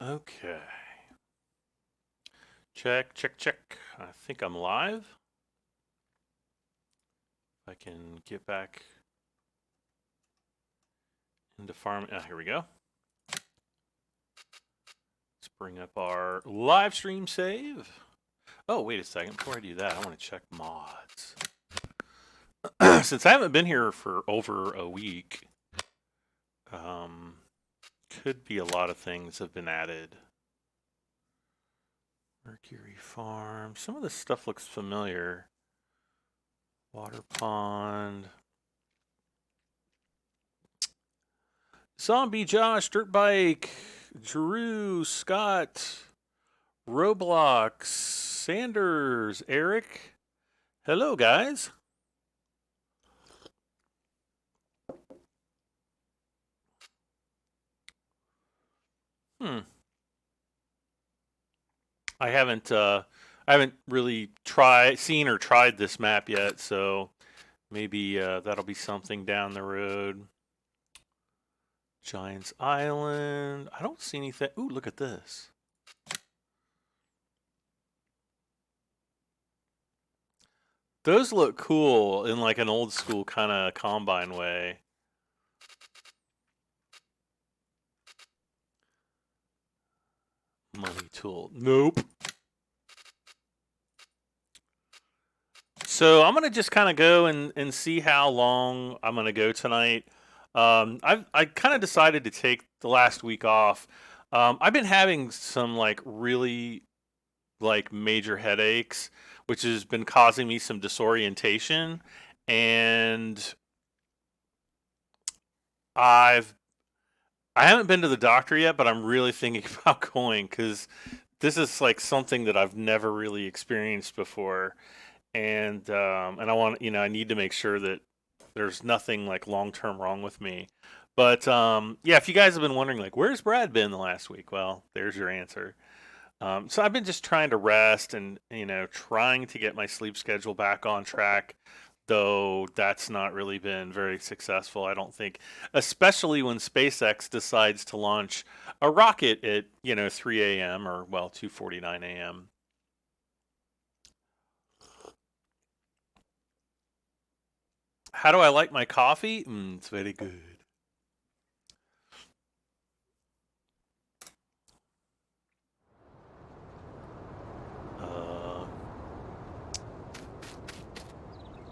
Okay. Check, check, check. I think I'm live. If I can get back into farm. Here we go. Let's bring up our live stream save. Oh, wait a second. Before I do that, I want to check mods. Since I haven't been here for over a week, could be a lot of things have been added. Mercury Farm. Some of this stuff looks familiar. Water Pond. Zombie Josh, Dirt Bike, Drew, Scott, Roblox, Sanders, Eric. Hello, guys. I haven't really seen or tried this map yet, so maybe that'll be something down the road. Giants Island. I don't see anything. Ooh, look at this. Those look cool in like an old school kind of combine way. Money tool. Nope. So I'm gonna just kind of go and see how long I'm gonna go tonight. I kind of decided to take the last week off. I've been having some like really like major headaches, which has been causing me some disorientation, and I haven't been to the doctor yet, but I'm really thinking about going because this is like something that I've never really experienced before, and I want I need to make sure that there's nothing like long term wrong with me. But yeah, if you guys have been wondering like where's Brad been the last week, well, there's your answer. So I've been just trying to rest and trying to get my sleep schedule back on track, though that's not really been very successful, I don't think, especially when SpaceX decides to launch a rocket at 3 a.m. or well 2:49 a.m. How do I like my coffee? It's very good.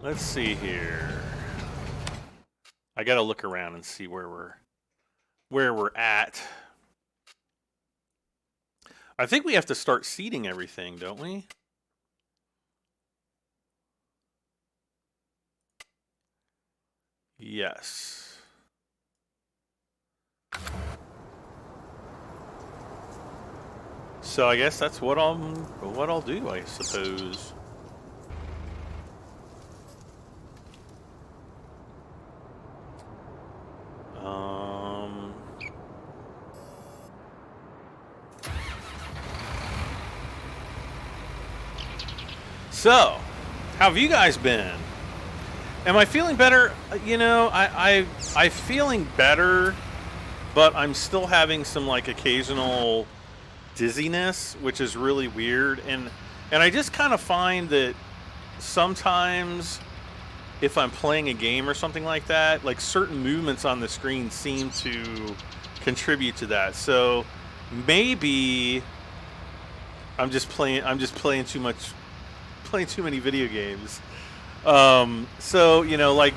Let's see here. I gotta look around and see where we're at. I think we have to start seeding everything, don't we? Yes. So I guess that's what I'll do, I suppose. So, how have you guys been? Am I feeling better? I'm feeling better, but I'm still having some like occasional dizziness, which is really weird. And I just kind of find that sometimes if I'm playing a game or something like that, like certain movements on the screen seem to contribute to that. So maybe I'm just playing too many video games. So like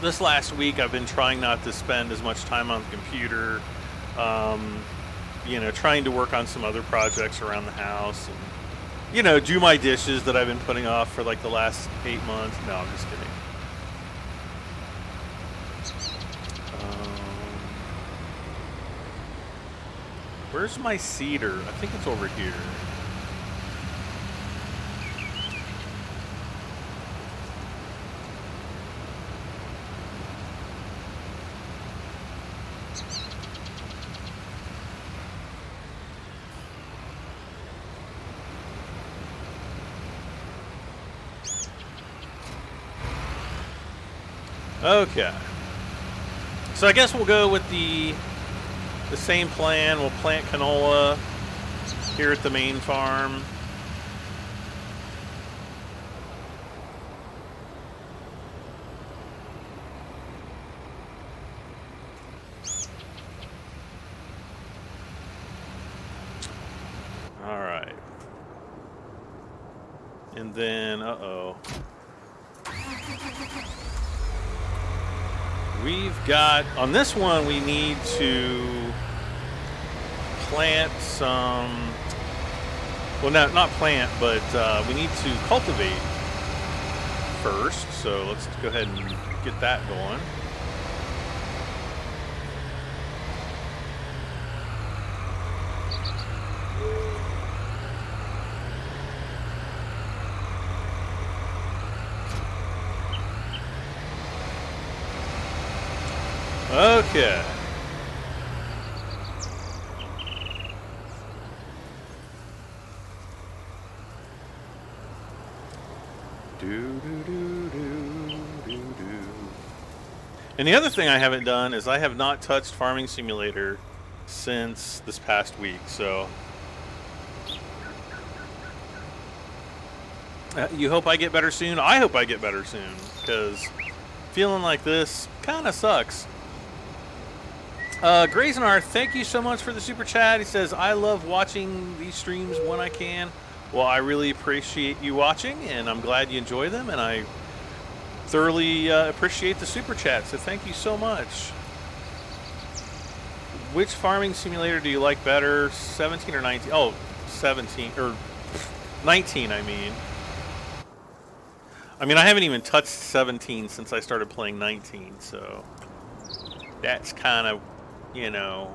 this last week, I've been trying not to spend as much time on the computer. Trying to work on some other projects around the house, and do my dishes that I've been putting off for like the last 8 months. No, I'm just kidding. Where's my cedar? I think it's over here. Okay. So I guess we'll go with the the same plan. We'll plant canola here at the main farm. All right. And then, uh-oh. We've got, on this one, we need to plant some, well, not plant, but we need to cultivate first. So let's go ahead and get that going. Okay. And the other thing I haven't done is I have not touched Farming Simulator since this past week, so you hope I get better soon? I hope I get better soon, because feeling like this kind of sucks. Grazenar, thank you so much for the super chat. He says, I love watching these streams when I can. Well, I really appreciate you watching, and I'm glad you enjoy them, and I thoroughly appreciate the super chat, so thank you so much. Which farming simulator do you like better, 17 or 19? Oh, 17, or 19, I mean. I haven't even touched 17 since I started playing 19, so that's kind of, you know,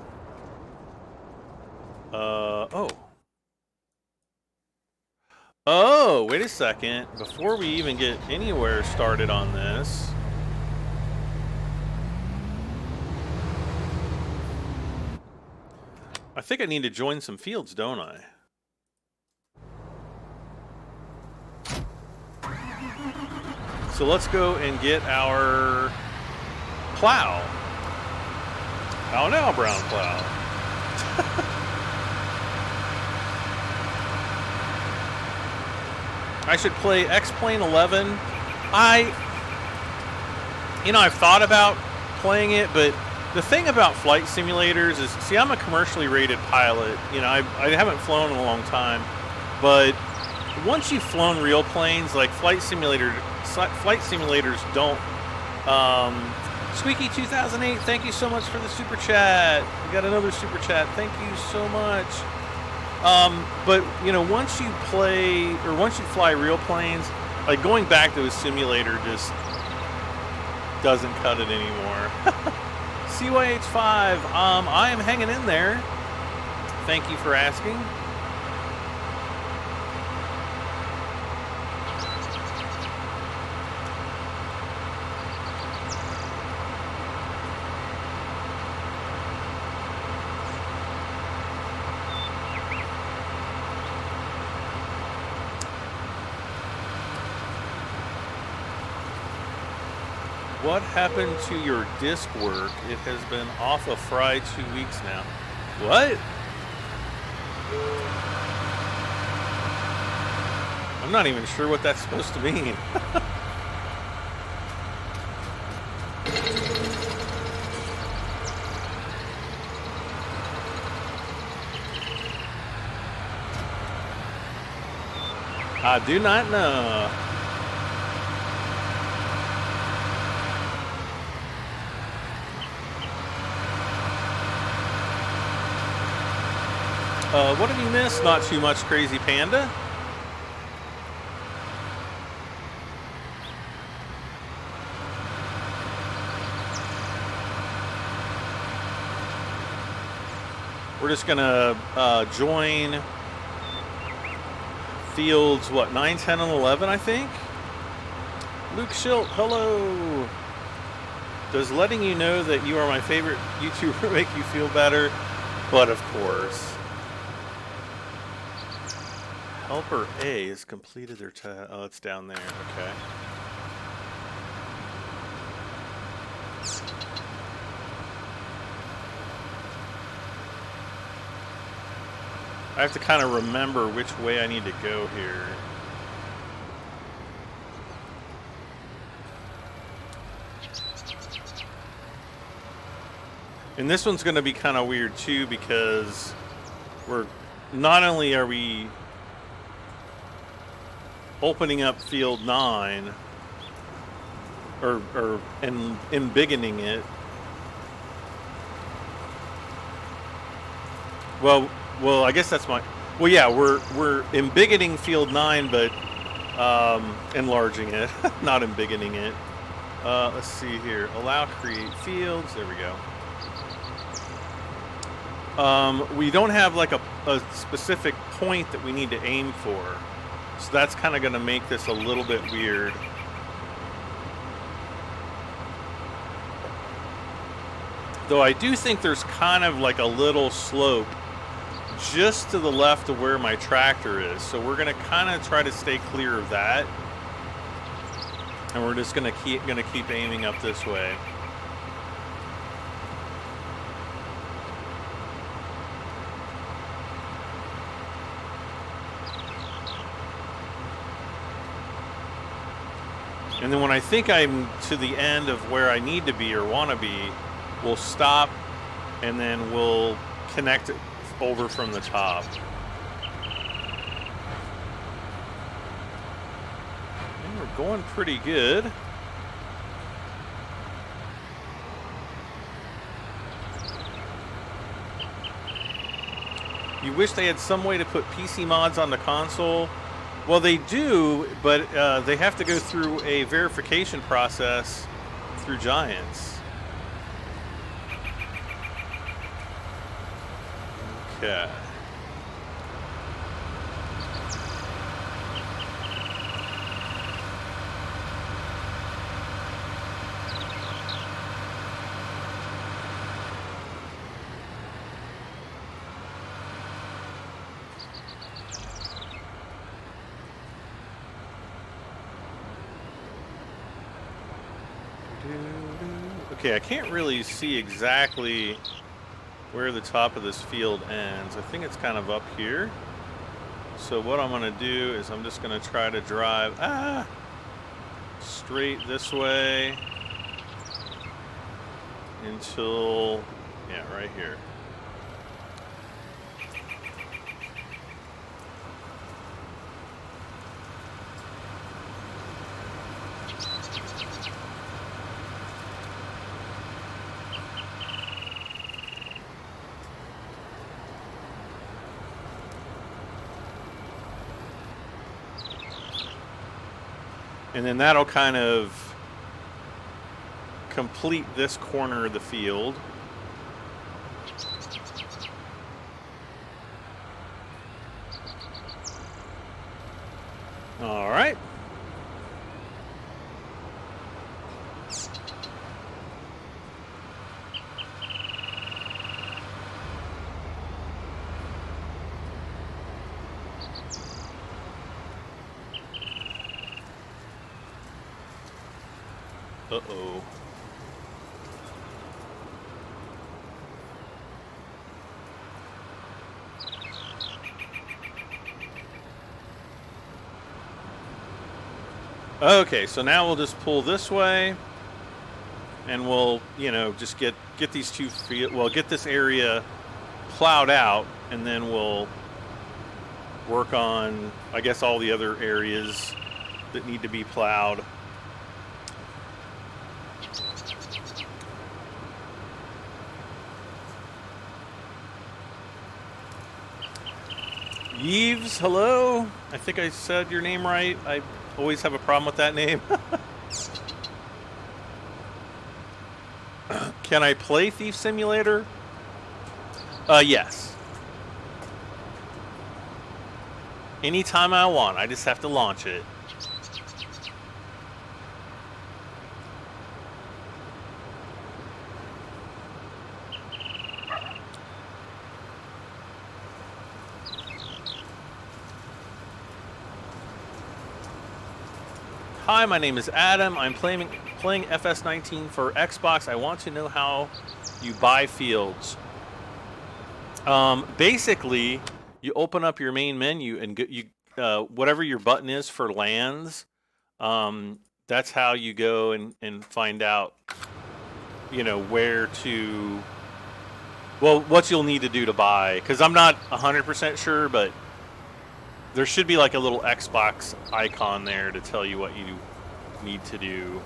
oh, wait a second. Before we even get anywhere started on this, I think I need to join some fields, don't I? So let's go and get our plow. How now, brown plow? I should play X-Plane 11. I've thought about playing it, but the thing about flight simulators is, see, I'm a commercially rated pilot. You know, I haven't flown in a long time, but once you've flown real planes, like flight simulators don't. Squeaky 2008, thank you so much for the super chat. We got another super chat. Thank you so much. But you know, once you fly real planes, like going back to a simulator just doesn't cut it anymore. CYH5, I am hanging in there. Thank you for asking. What happened to your disc work? It has been off of Fry 2 weeks now. What? I'm not even sure what that's supposed to mean. I do not know. What have you missed? Not too much, Crazy Panda. We're just gonna join fields, what, 9, 10, and 11, I think? Luke Schilt, hello. Does letting you know that you are my favorite YouTuber make you feel better? But of course. Helper A has completed their task. Oh, it's down there. Okay. I have to kind of remember which way I need to go here. And this one's going to be kind of weird too, because we're not only are we opening up field 9 or embiggening it. Well, I guess that's my. Well, yeah, we're embiggening field 9, but enlarging it, not embiggening it. Let's see here. Allow create fields. There we go. We don't have like a specific point that we need to aim for, so that's kind of going to make this a little bit weird. Though I do think there's kind of like a little slope just to the left of where my tractor is, so we're going to kind of try to stay clear of that, and we're just going to keep aiming up this way. And then when I think I'm to the end of where I need to be or want to be, we'll stop, and then we'll connect it over from the top. And we're going pretty good. You wish they had some way to put PC mods on the console. Well, they do, but they have to go through a verification process through Giants. Okay. Okay, I can't really see exactly where the top of this field ends. I think it's kind of up here. So what I'm going to do is I'm just going to try to drive straight this way until, yeah, right here. And then that'll kind of complete this corner of the field. All right. Uh-oh. Okay, so now we'll just pull this way, and we'll, you know, just get these two field, well, get this area plowed out, and then we'll work on, I guess, all the other areas that need to be plowed. Yves, hello. I think I said your name right. I always have a problem with that name. Can I play Thief Simulator? Yes. Anytime I want. I just have to launch it. Hi, my name is Adam. I'm playing FS19 for Xbox. I want to know how you buy fields. Basically, you open up your main menu and whatever your button is for lands, that's how you go and find out, where to, well, what you'll need to do to buy. Because I'm not 100% sure, but there should be like a little Xbox icon there to tell you what you need to do.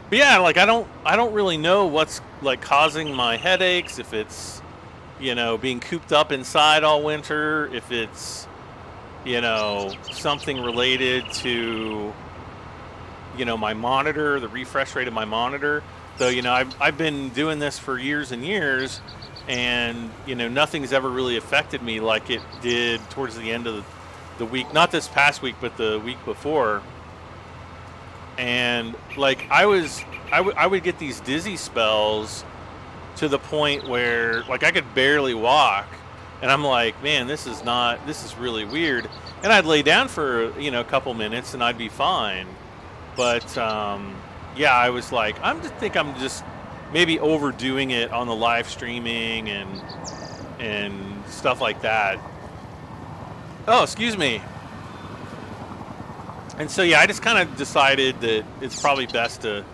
But yeah, like I don't really know what's like causing my headaches, if it's, being cooped up inside all winter, if it's, something related to, my monitor, the refresh rate of my monitor. Though, I've been doing this for years and years, and, nothing's ever really affected me like it did towards the end of the week. Not this past week, but the week before. And like I would get these dizzy spells to the point where like I could barely walk, and I'm like, man, this is really weird. And I'd lay down for a couple minutes and I'd be fine. But yeah, I was like, I'm just maybe overdoing it on the live streaming and stuff like that. Oh, excuse me. And so, yeah, I just kind of decided that it's probably best to,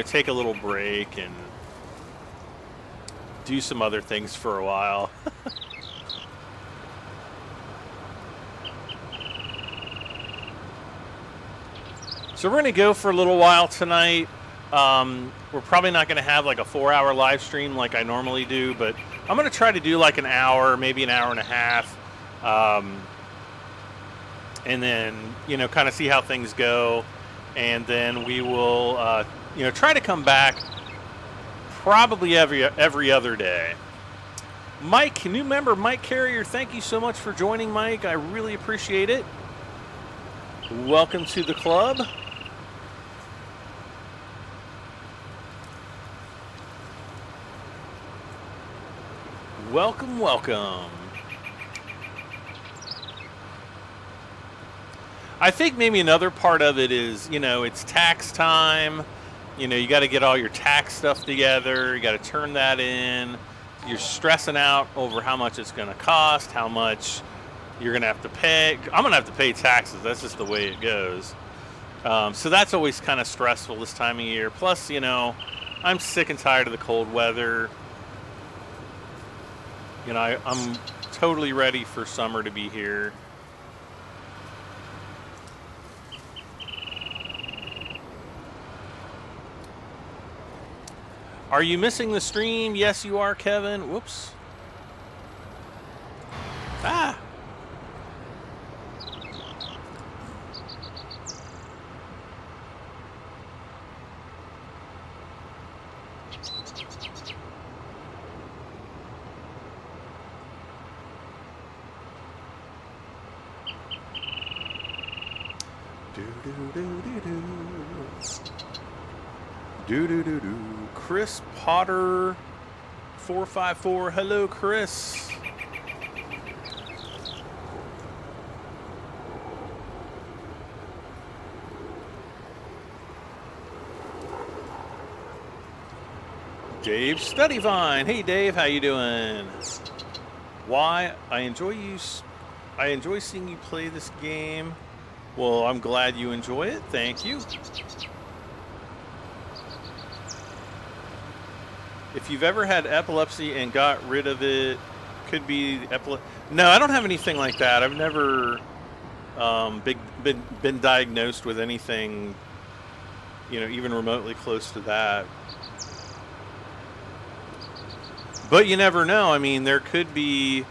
take a little break and do some other things for a while. So we're going to go for a little while tonight. We're probably not going to have like a 4-hour live stream like I normally do, but I'm going to try to do like an hour, maybe an hour and a half. And then, kind of see how things go. And then we will, try to come back probably every other day. Mike, new member, Mike Carrier, thank you so much for joining, Mike. I really appreciate it. Welcome to the club. Welcome, welcome. I think maybe another part of it is, it's tax time. You got to get all your tax stuff together. You got to turn that in. You're stressing out over how much it's going to cost, how much you're going to have to pay. I'm going to have to pay taxes. That's just the way it goes. So that's always kind of stressful this time of year. Plus, I'm sick and tired of the cold weather. I'm totally ready for summer to be here. Are you missing the stream? Yes, you are, Kevin. Whoops. Ah. Do-do-do-do-do. Chris Potter 454. Hello, Chris. Dave Studyvine. Hey, Dave, how you doing? Why? I enjoy seeing you play this game. Well, I'm glad you enjoy it. Thank you. If you've ever had epilepsy and got rid of it, could be epilepsy. No, I don't have anything like that. I've never been diagnosed with anything, even remotely close to that. But you never know. I mean, there could be,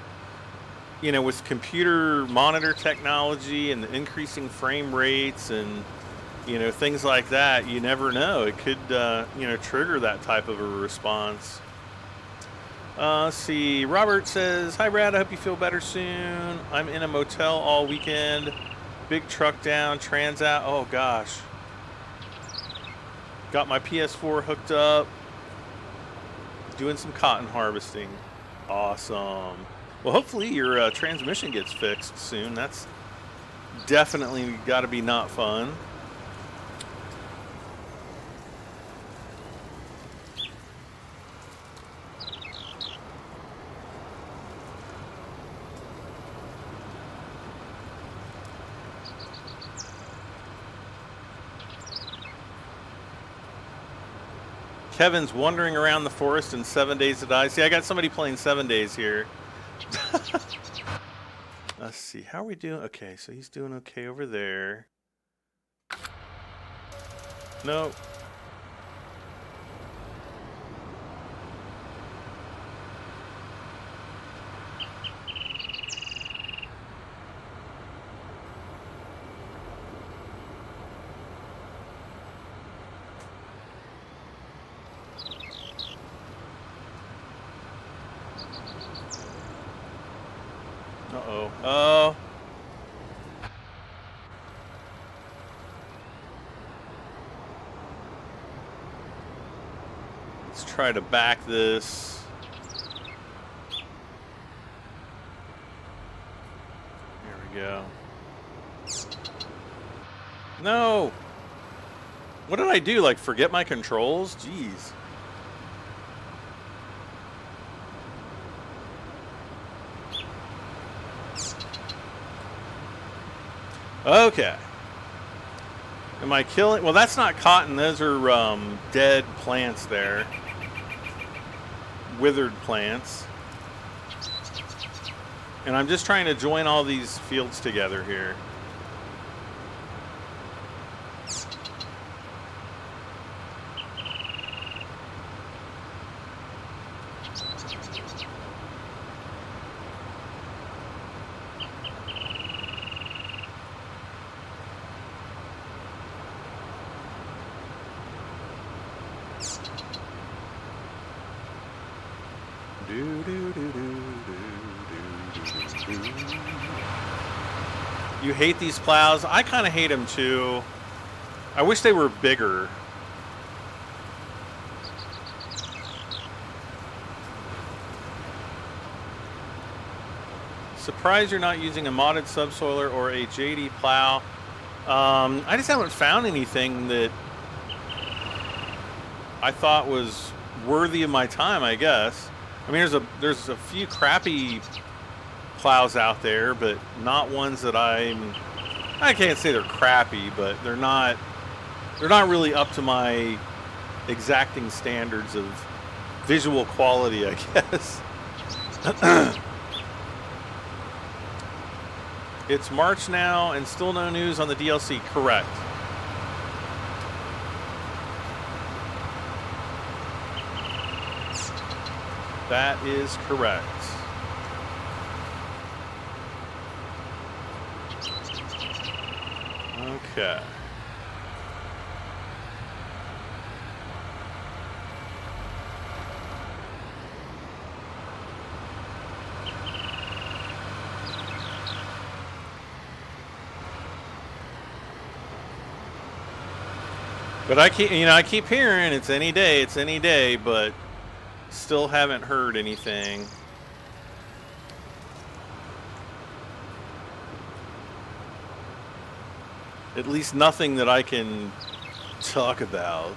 with computer monitor technology and the increasing frame rates and, things like that, you never know. It could, trigger that type of a response. Let's see. Robert says, hi, Brad. I hope you feel better soon. I'm in a motel all weekend. Big truck down, trans out. Oh, gosh. Got my PS4 hooked up. Doing some cotton harvesting. Awesome. Well, hopefully your transmission gets fixed soon. That's definitely got to be not fun. Kevin's wandering around the forest in 7 Days to Die. See, I got somebody playing 7 Days here. Let's see. How are we doing? Okay, so he's doing okay over there. Nope. Uh-oh. Oh. Let's try to back this. There we go. No! What did I do? Like, forget my controls? Jeez. Okay. Am I killing? Well, that's not cotton. Those are dead plants there. Withered plants. And I'm just trying to join all these fields together here. You hate these plows? I kind of hate them too. I wish they were bigger. Surprised you're not using a modded subsoiler or a JD plow. I just haven't found anything that I thought was worthy of my time, I guess. I mean, there's a few crappy plows out there, but not ones that I can't say they're crappy, but they're not really up to my exacting standards of visual quality, I guess. It's March now and still no news on the DLC. Correct. That is correct. Okay. But I keep hearing it's any day, but still haven't heard anything. At least nothing that I can talk about.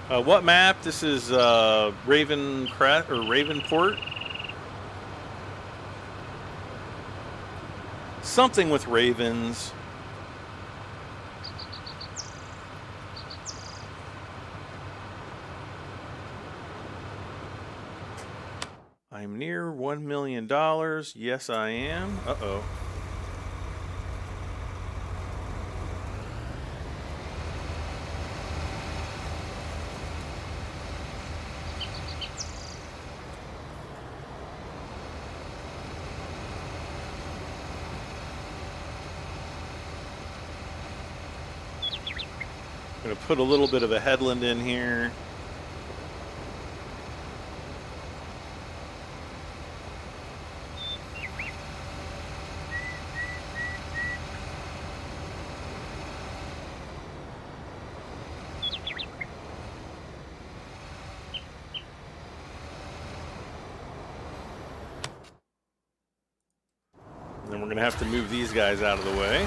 What map? This is Ravencrest or Ravenport. Something with ravens. I'm near $1 million. Yes, I am. Uh-oh. I'm going to put a little bit of a headland in here. going to have to move these guys out of the way.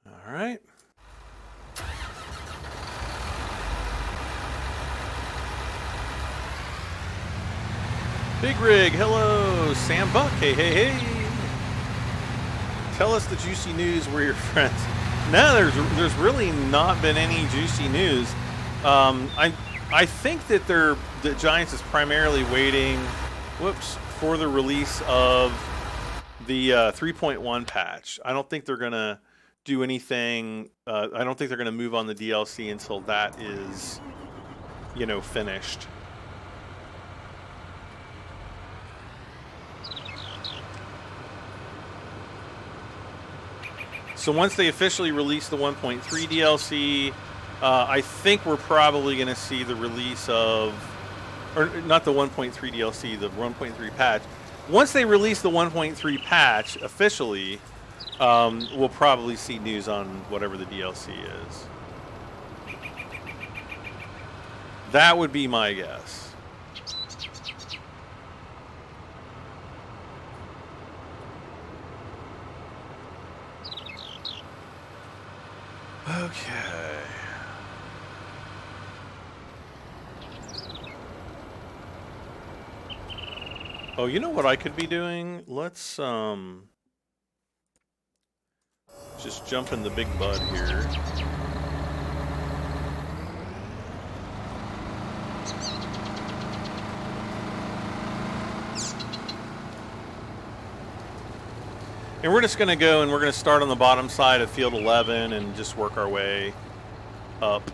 All right. Big Rig, hello. Sam Buck, hey, hey, hey. Tell us the juicy news. We're your friends. No, there's really not been any juicy news. I think that the Giants is primarily waiting, for the release of the 3.1 patch. I don't think they're gonna do anything. I don't think they're gonna move on the DLC until that is, finished. So once they officially release the 1.3 DLC, I think we're probably going to see the release of, or not the 1.3 DLC, the 1.3 patch. Once they release the 1.3 patch officially, we'll probably see news on whatever the DLC is. That would be my guess. Okay. Oh, you know what I could be doing? Let's just jump in the big bud here. And we're just going to go and we're going to start on the bottom side of field 11 and just work our way up.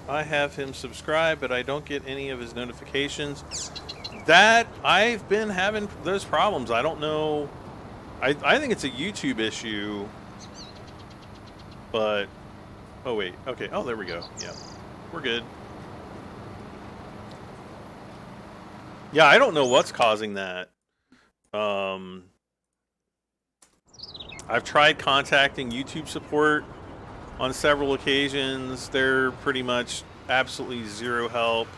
I have him subscribed, but I don't get any of his notifications. That I've been having those problems. I don't know. I think it's a YouTube issue, but oh wait, okay. Oh, there we go. Yeah, we're good. Yeah, I don't know what's causing that. I've tried contacting YouTube support on several occasions. They're pretty much absolutely zero help.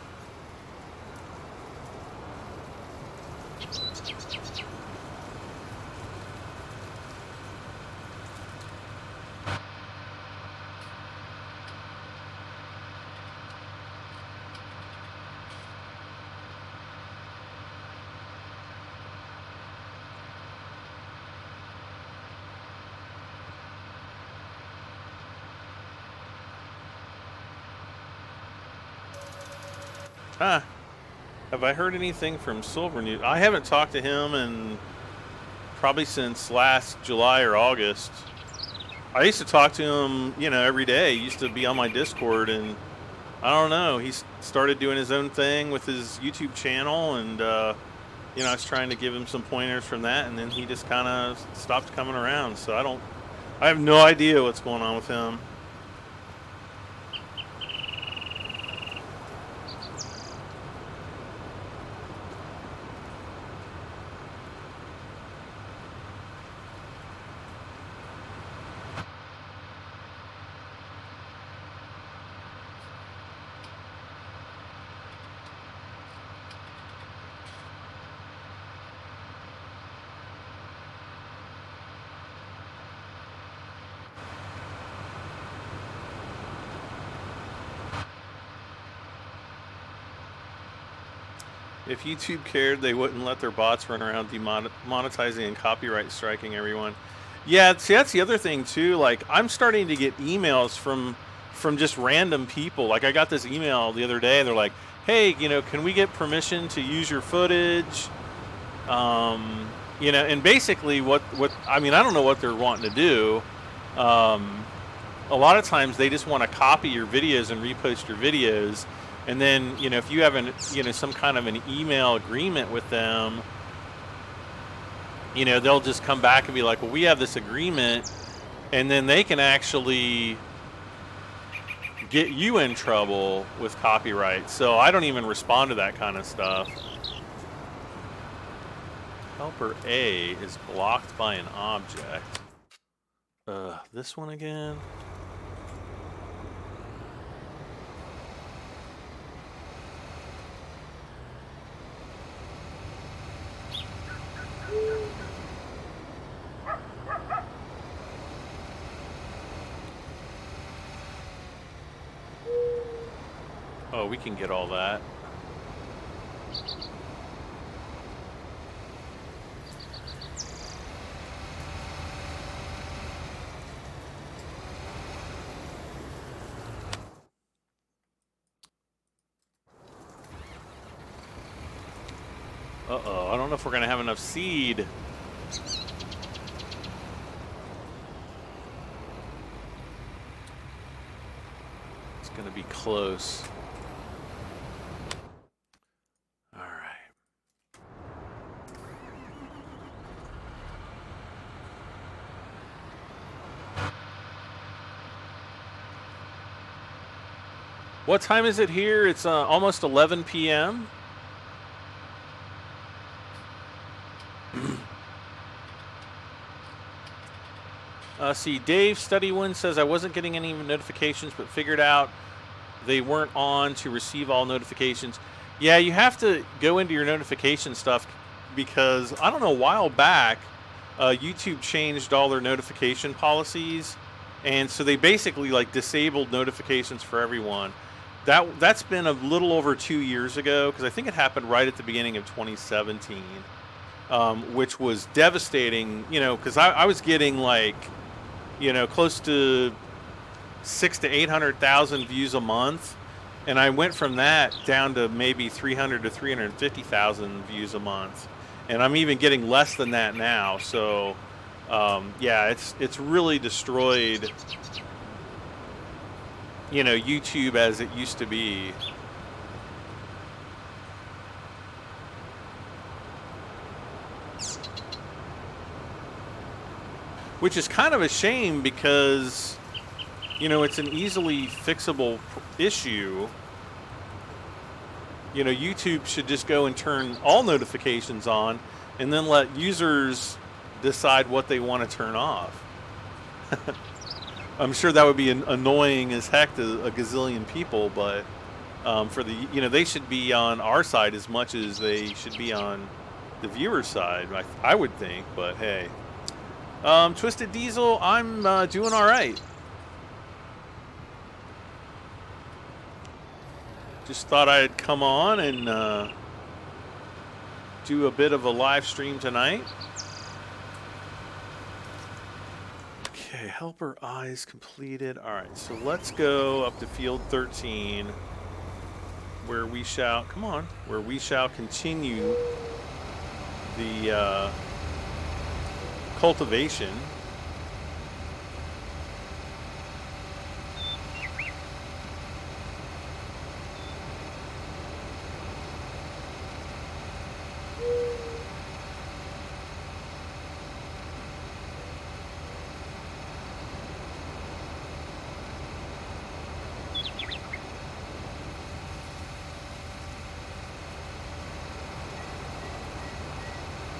Huh. Have I heard anything from Silver News? I haven't talked to him in probably since last July or August. I used to talk to him, every day. He used to be on my Discord, and I don't know. He started doing his own thing with his YouTube channel, and, I was trying to give him some pointers from that, and then he just kind of stopped coming around. So I have no idea what's going on with him. If YouTube cared, they wouldn't let their bots run around demonetizing and copyright striking everyone. Yeah, see, that's the other thing too. Like, I'm starting to get emails from from just random people. Like I got this email the other day. They're like, "Hey, you know, can we get permission to use your footage?" You know, and basically what I mean, I don't know what they're wanting to do. A lot of times they just want to copy your videos and repost your videos, and then, you know, if you have some kind of an email agreement with them, you know, they'll just come back and be like, well, we have this agreement, and then they can actually get you in trouble with copyright. So I don't even respond to that kind of stuff. Helper A is blocked by an object. This one again. Oh, we can get all that. Uh-oh, I don't know if we're going to have enough seed. It's going to be close. All right. What time is it here? It's almost 11 p.m. See, Dave Studywin says, I wasn't getting any notifications, but figured out they weren't on to receive all notifications. Yeah, you have to go into your notification stuff, because I don't know, a while back, YouTube changed all their notification policies, and so they basically like disabled notifications for everyone. That's been a little over 2 years ago, because I think it happened right at the beginning of 2017, which was devastating, you know, because I was getting like, you know, close to 600,000 to 800,000 views a month, and I went from that down to maybe 300 to 350,000 views a month, and I'm even getting less than that now. So, yeah, it's really destroyed, you know, YouTube as it used to be. Which is kind of a shame, because, you know, it's an easily fixable issue. You know, YouTube should just go and turn all notifications on, and then let users decide what they want to turn off. I'm sure that would be annoying as heck to a gazillion people, but for the, you know, they should be on our side as much as they should be on the viewer side, I would think, but hey. Twisted Diesel, I'm doing all right. Just thought I'd come on and do a bit of a live stream tonight. Okay, helper eyes completed. All right, so let's go up to field 13, where we shall, come on, where we shall continue the cultivation.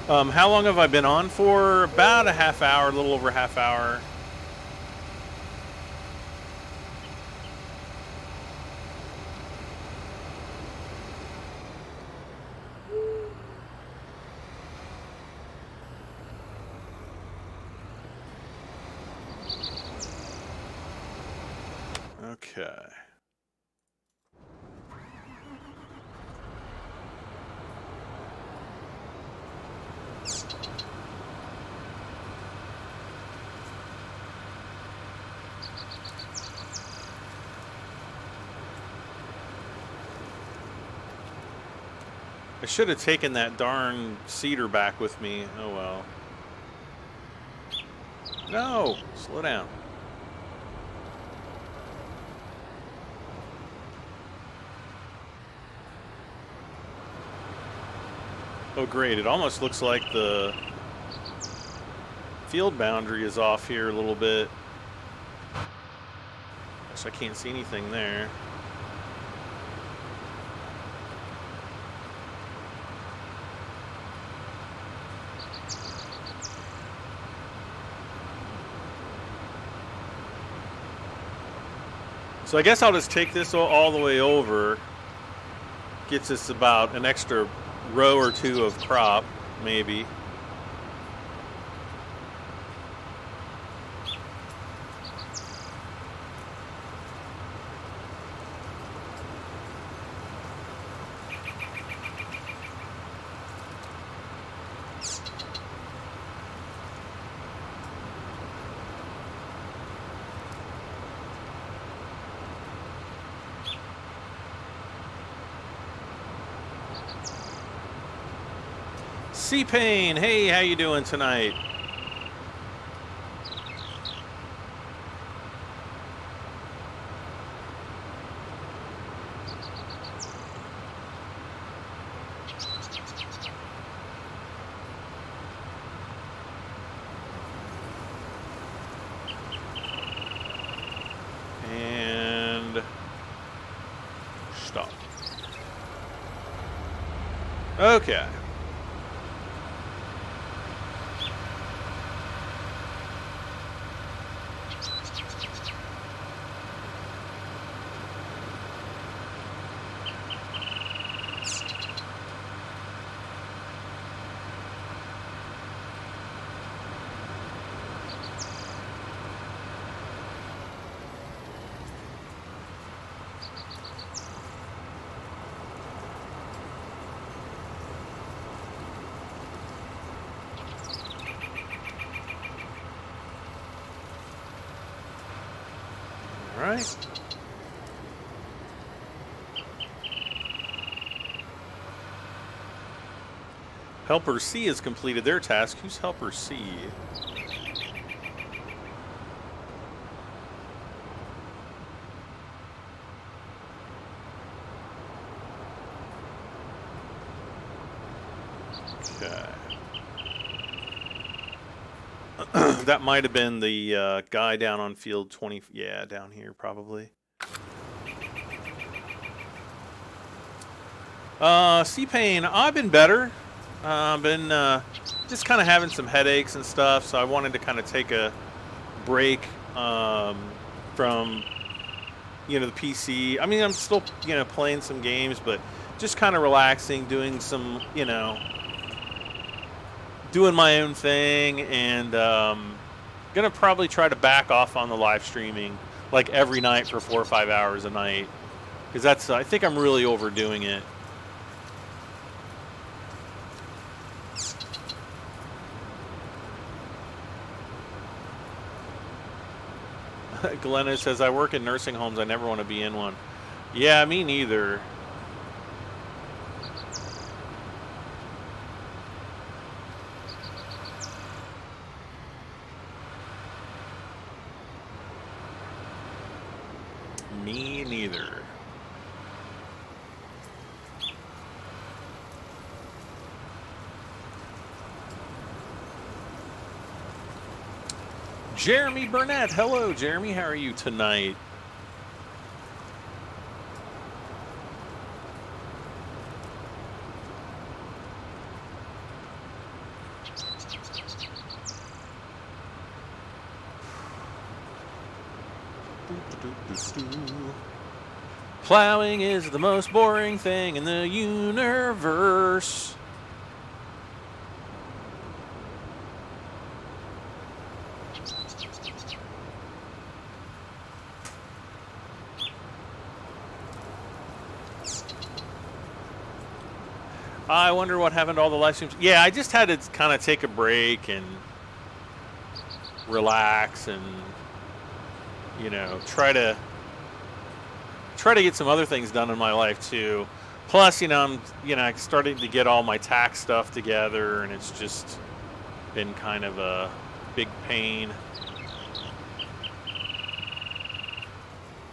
How long have I been on for? About a half hour, a little over a half hour. Okay. I should have taken that darn cedar back with me. Oh well. No! Slow down. Oh great, it almost looks like the field boundary is off here a little bit. Gosh, I can't see anything there. So I guess I'll just take this all the way over. Gets us about an extra row or two of crop, maybe. C-Pain, hey, how you doing tonight? And stop. Okay. Right. Helper C has completed their task. Who's Helper C? Okay. That might have been the guy down on field 20. Yeah, down here probably. C-Pain, I've been better. I've been just kind of having some headaches and stuff, so I wanted to kind of take a break from, you know, the PC. I mean, I'm still, you know, playing some games, but just kind of relaxing, doing some, you know, doing my own thing, and gonna probably try to back off on the live streaming like every night for 4 or 5 hours a night, because that's, I think I'm really overdoing it. Glenna says, I work in nursing homes. I never want to be in one. Yeah, me neither. Me neither. Jeremy Burnett. Hello, Jeremy. How are you tonight? Plowing is the most boring thing in the universe. I wonder what happened to all the live streams. Yeah, I just had to kind of take a break and relax and, you know, try to get some other things done in my life too. Plus, I'm starting to get all my tax stuff together, and it's just been kind of a big pain.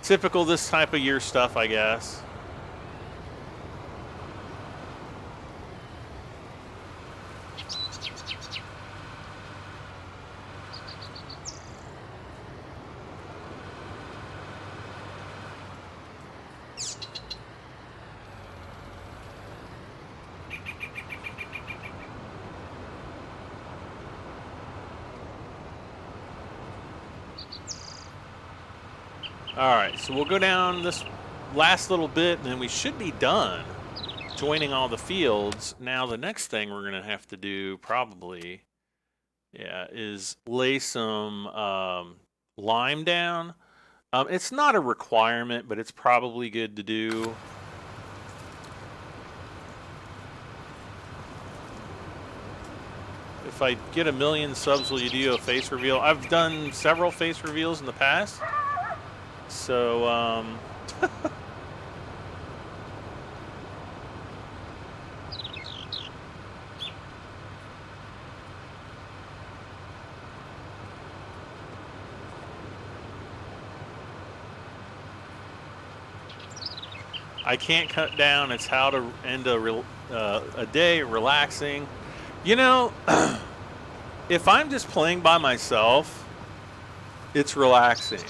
Typical this type of year stuff, I guess. All right, so we'll go down this last little bit, and then we should be done joining all the fields. Now, the next thing we're going to have to do probably, is lay some lime down. It's not a requirement, but it's probably good to do. If I get 1 million subs, will you do a face reveal? I've done several face reveals in the past. So, I can't cut down. It's how to end a day relaxing. If I'm just playing by myself, it's relaxing.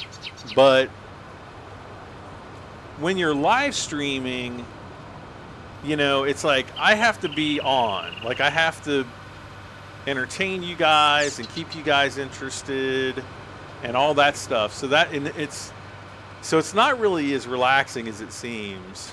But when you're live streaming, it's like I have to be on. Like I have to entertain you guys and keep you guys interested and all that stuff. So it's not really as relaxing as it seems.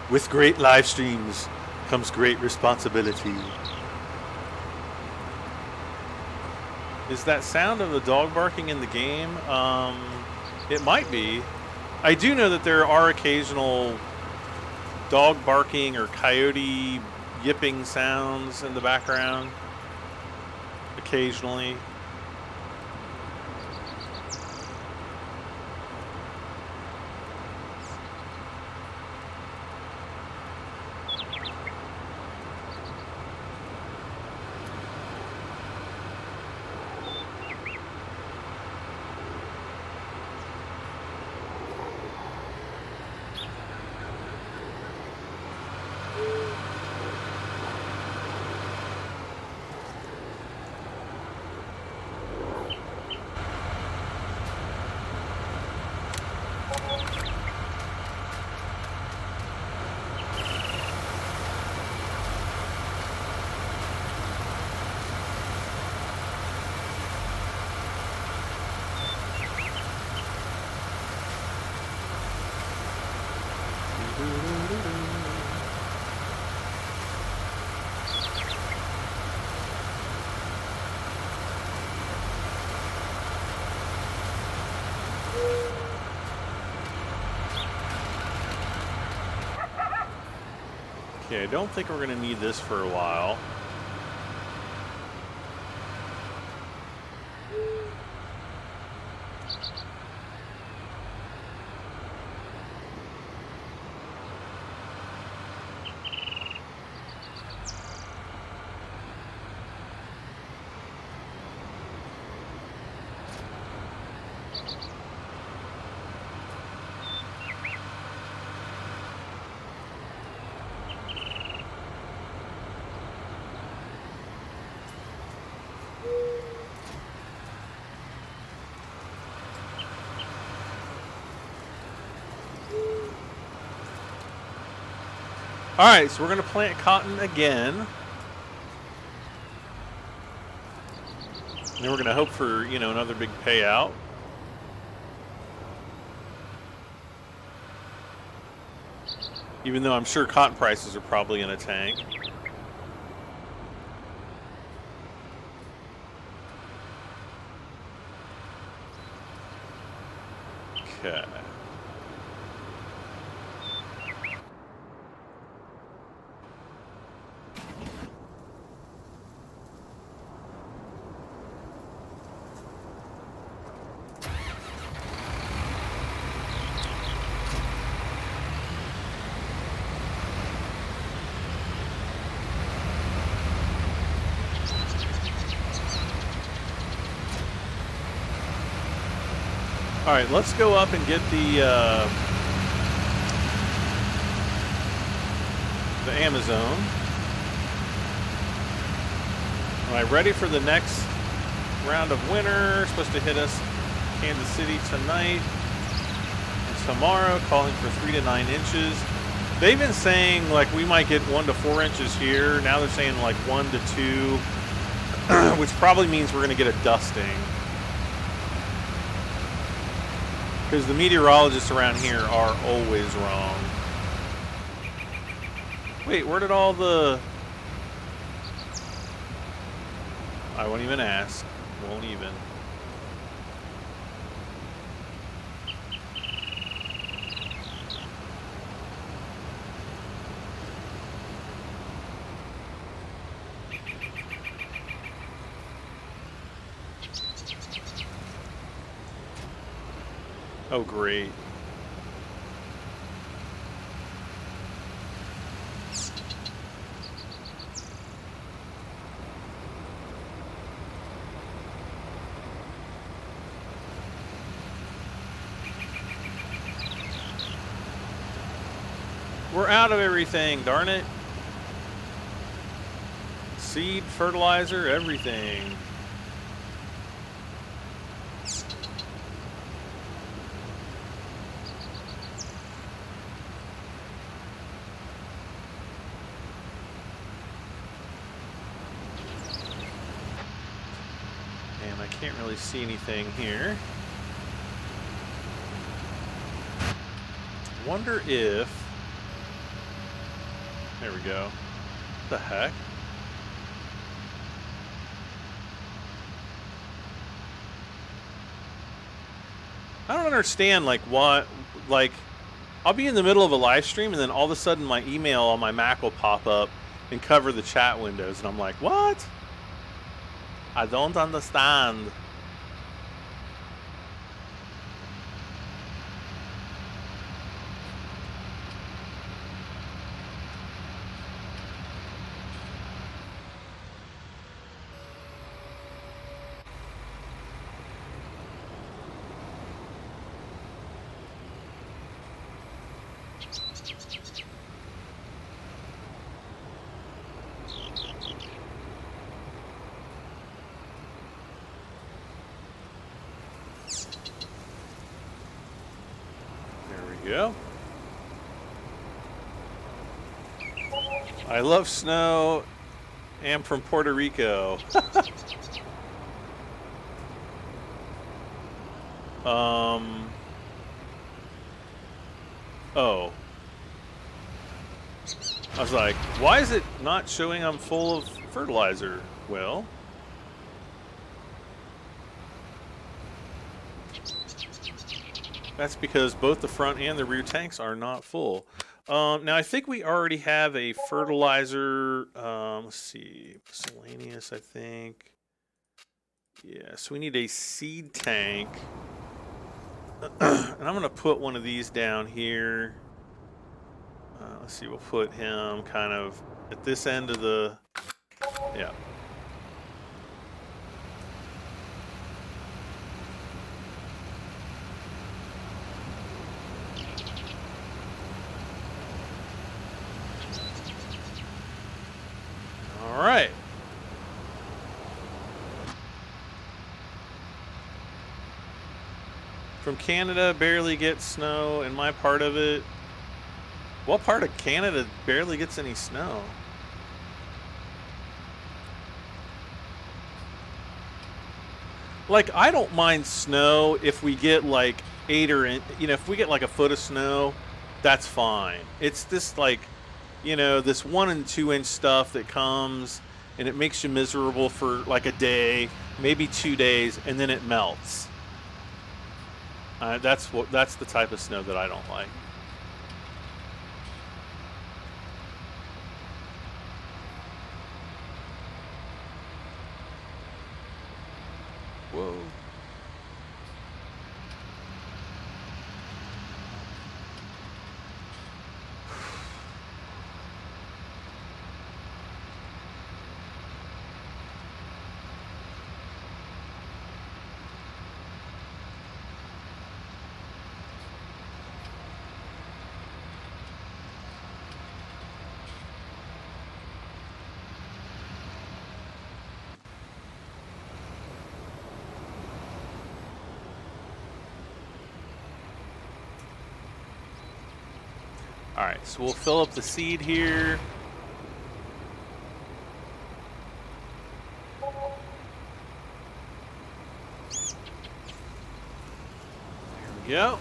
With great live streams comes great responsibility. Is that sound of the dog barking in the game? It might be. I do know that there are occasional dog barking or coyote yipping sounds in the background. Occasionally. Okay, I don't think we're going to need this for a while. All right, so we're going to plant cotton again. And then we're going to hope for, another big payout. Even though I'm sure cotton prices are probably in a tank. Okay. All right, let's go up and get the Amazon. All right, ready for the next round of winter. Supposed to hit us Kansas City tonight and tomorrow, calling for 3 to 9 inches. They've been saying like we might get 1 to 4 inches here. Now they're saying like 1 to 2, which probably means we're going to get a dusting. Because the meteorologists around here are always wrong. Wait, where did all the... I won't even ask. Won't even. Oh, great. We're out of everything, darn it. Seed, fertilizer, everything. And I can't really see anything here. Wonder if... There we go. What the heck? I don't understand, like, what, like, I'll be in the middle of a live stream and then all of a sudden my email on my Mac will pop up and cover the chat windows. And I'm like, what? I don't understand. Go. I love snow. Am from Puerto Rico. Oh. I was like, why is it not showing I'm full of fertilizer? Well, that's because both the front and the rear tanks are not full. Now, I think we already have a fertilizer. Let's see. Miscellaneous, I think. Yeah, so we need a seed tank. And I'm going to put one of these down here. Let's see. We'll put him kind of at this end of the... Yeah. All right. From Canada, barely gets snow in my part of it. What part of Canada barely gets any snow? Like, I don't mind snow if we get like 8 or, you know, if we get like a foot of snow, that's fine. It's this like, you know, this 1 and 2 inch stuff that comes and it makes you miserable for like a day, maybe 2 days, and then it melts. That's the type of snow that I don't like. Whoa. All right, so we'll fill up the seed here. There we go.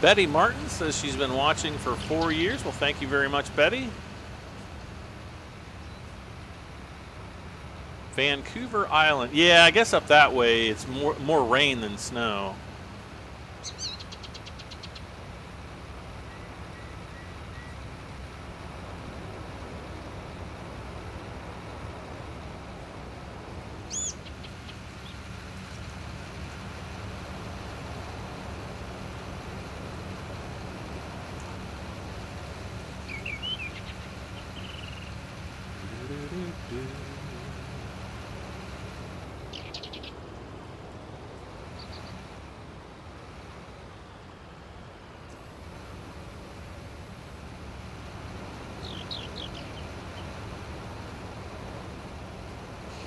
Betty Martin says she's been watching for 4 years. Well, thank you very much, Betty. Vancouver Island. Yeah, I guess up that way it's more rain than snow.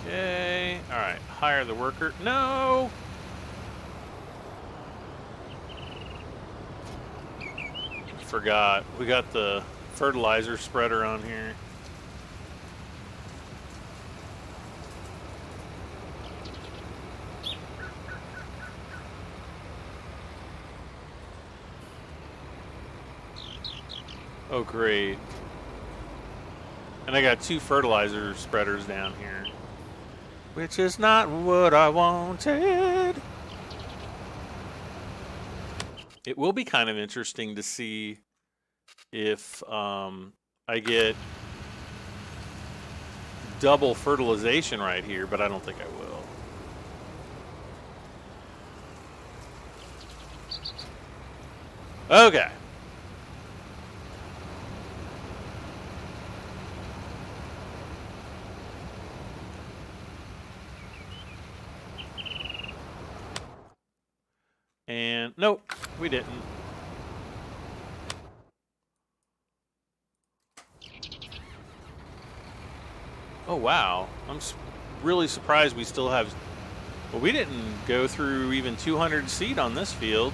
Okay, all right, hire the worker. No! Forgot, we got the fertilizer spreader on here. Oh, great. And I got 2 fertilizer spreaders down here. Which is not what I wanted. It will be kind of interesting to see if I get double fertilization right here, but I don't think I will. Okay. And nope, we didn't. Oh, wow. I'm really surprised we still have... Well, we didn't go through even 200 seed on this field.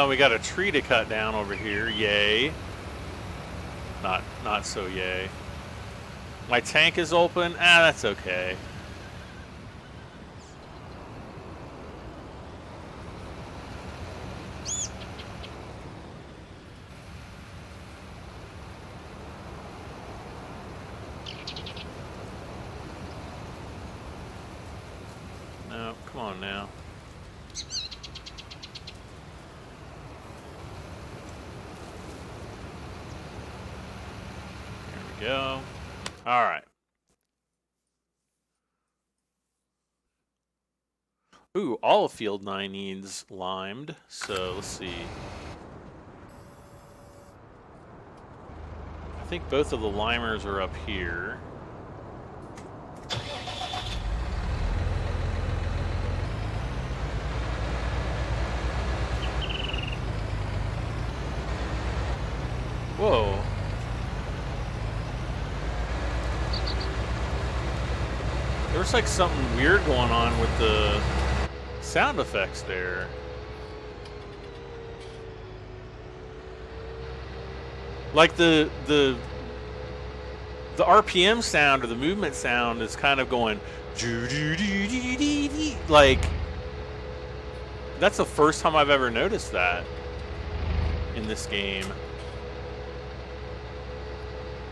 We got a tree to cut down over here. Yay. Not so yay. My tank is open. Ah, that's okay. No, come on now. Go. All right. Ooh, all of field 9 needs limed. So let's see. I think both of the limers are up here. Whoa. There's like something weird going on with the sound effects there. Like the RPM sound or the movement sound is kind of going like that's the first time I've ever noticed that in this game.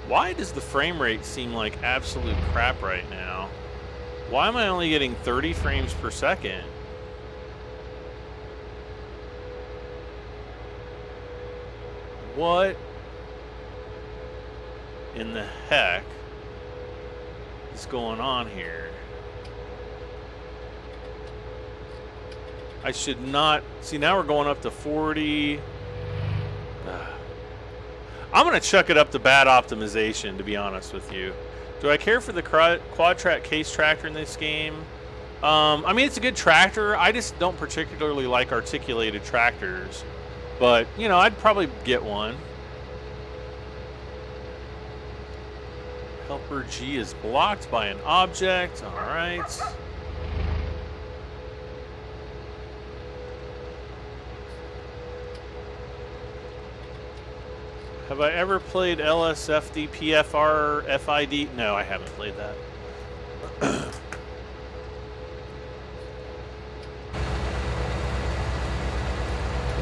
Why does the frame rate seem like absolute crap right now? Why am I only getting 30 frames per second? What in the heck is going on here? I should not... See, now we're going up to 40. I'm going to chuck it up to bad optimization, to be honest with you. Do I care for the quad track case tractor in this game? I mean, it's a good tractor. I just don't particularly like articulated tractors. But, you know, I'd probably get one. Helper G is blocked by an object. All right. Have I ever played LSFD, PFR, FID? No, I haven't played that.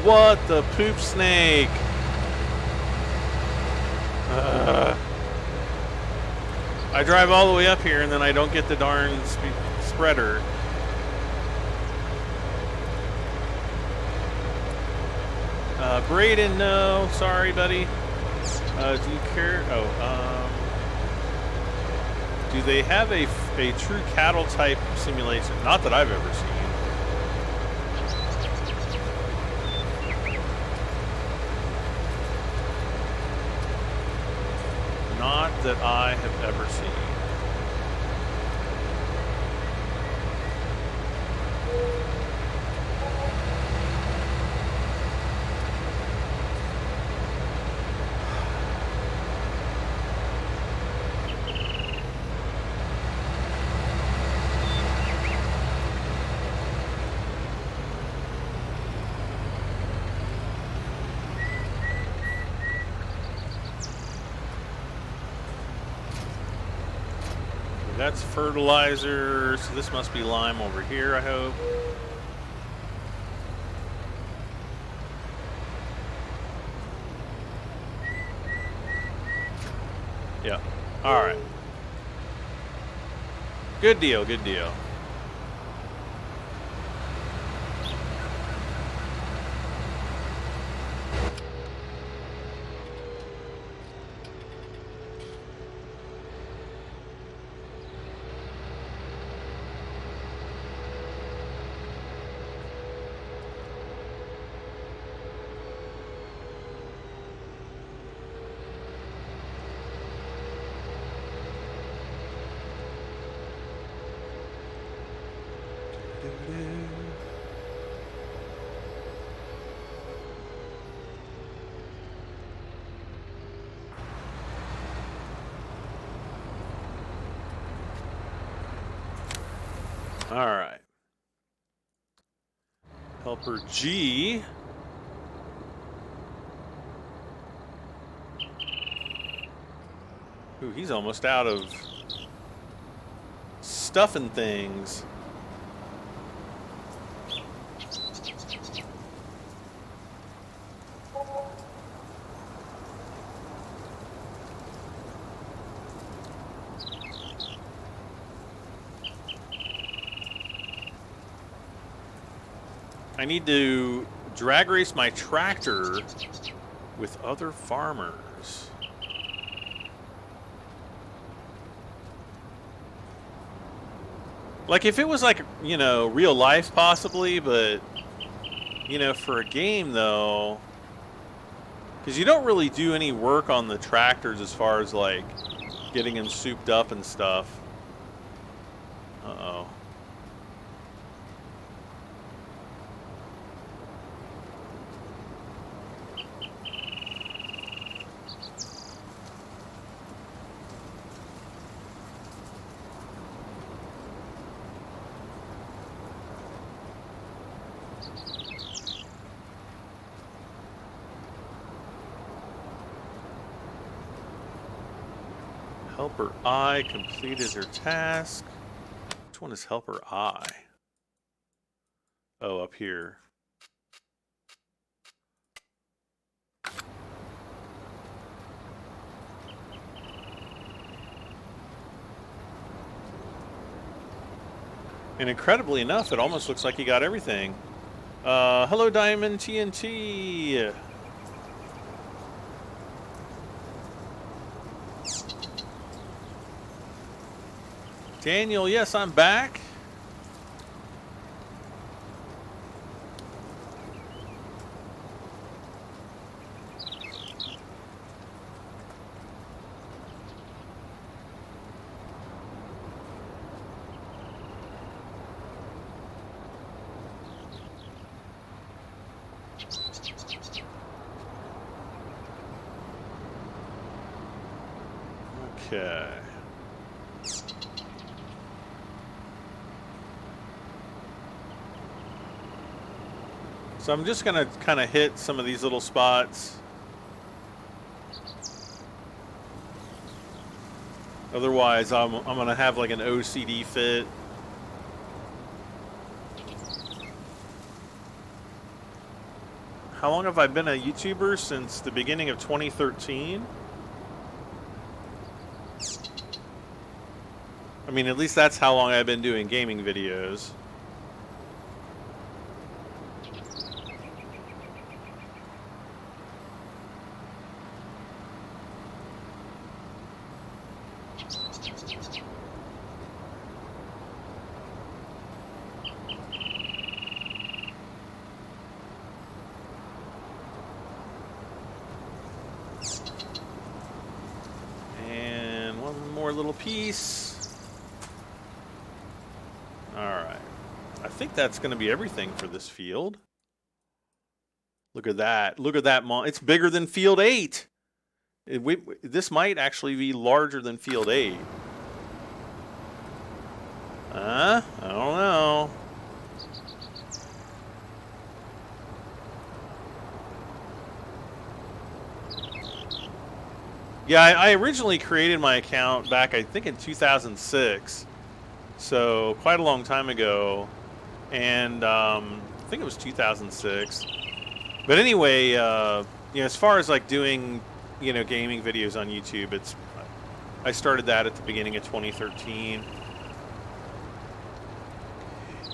What the poop snake? I drive all the way up here and then I don't get the darn spreader. Braden, no. Sorry, buddy. Do you care? Oh, do they have a true cattle type simulation? Not that I've ever seen. Not that I have ever seen. That's fertilizer, so this must be lime over here, I hope. Yeah. All right. Good deal, good deal. All right. Helper G. Ooh, he's almost out of stuff and things. I need to drag race my tractor with other farmers. Like if it was like, you know, real life possibly, but, you know, for a game though, because you don't really do any work on the tractors as far as like getting them souped up and stuff. Uh-oh. Helper I completed her task. Which one is Helper I? Oh, up here. And incredibly enough, it almost looks like he got everything. Hello, Diamond TNT. Daniel, yes, I'm back. Okay. So I'm just gonna kind of hit some of these little spots. Otherwise, I'm gonna have like an OCD fit. How long have I been a YouTuber? Since the beginning of 2013. I mean, at least that's how long I've been doing gaming videos. And one more little piece. Alright. I think that's going to be everything for this field. Look at that. Look at that. It's bigger than Field 8. This might actually be larger than Field 8. I don't know. Yeah, I originally created my account back, I think, in 2006. So, quite a long time ago. And I think it was 2006. But anyway, you know, as far as like doing, you know, gaming videos on YouTube, I started that at the beginning of 2013.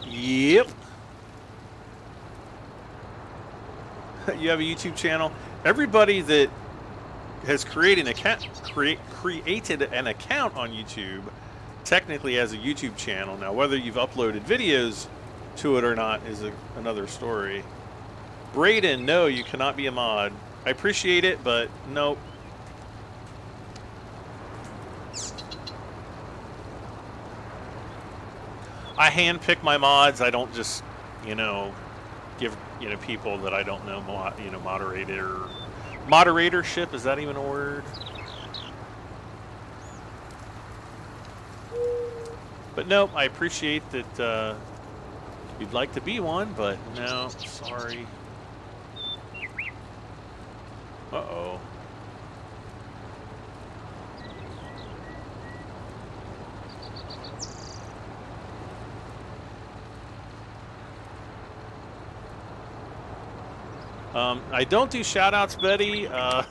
Yep. You have a YouTube channel. Everybody that has created an account on YouTube technically has a YouTube channel. Now, whether you've uploaded videos to it or not is another story. Brayden, no, you cannot be a mod. I appreciate it, but nope. I handpick my mods. I don't just, you know, give, you know, people that I don't know, you know, moderatorship. Is that even a word? But nope, I appreciate that you'd like to be one, but no, sorry. Uh-oh. I don't do shout-outs, Betty. I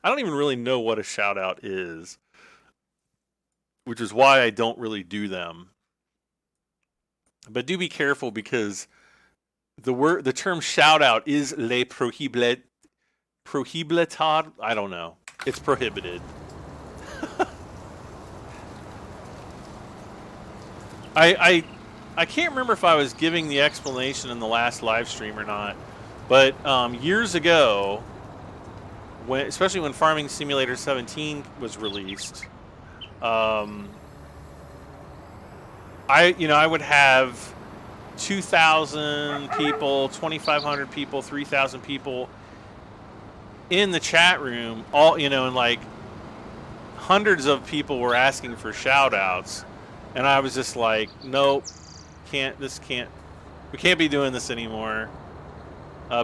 don't even really know what a shout-out is, which is why I don't really do them. But do be careful, because the term shout-out is le prohibitad. I don't know. It's prohibited. I can't remember if I was giving the explanation in the last live stream or not, but years ago, especially when Farming Simulator 17 was released, I would have 2,000 people, 2,500 people, 3,000 people in the chat room, all, you know, and like hundreds of people were asking for shout outs, and I was just like, nope, we can't be doing this anymore.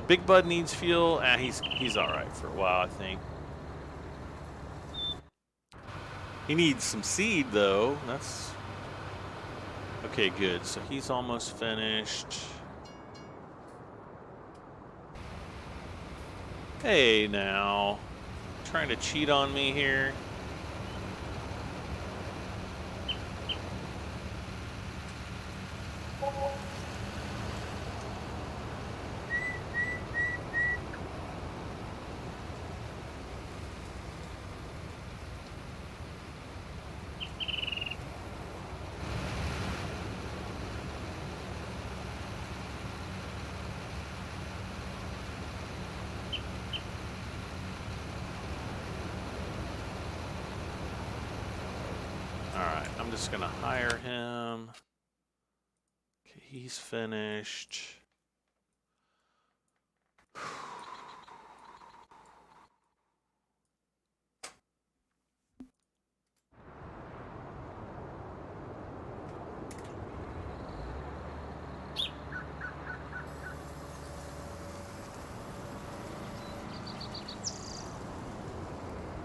Big Bud needs fuel. He's all right for a while, I think. He needs some seed though. That's okay. Good. So he's almost finished. Hey, now, trying to cheat on me here. I'm just gonna hire him. Okay, he's finished.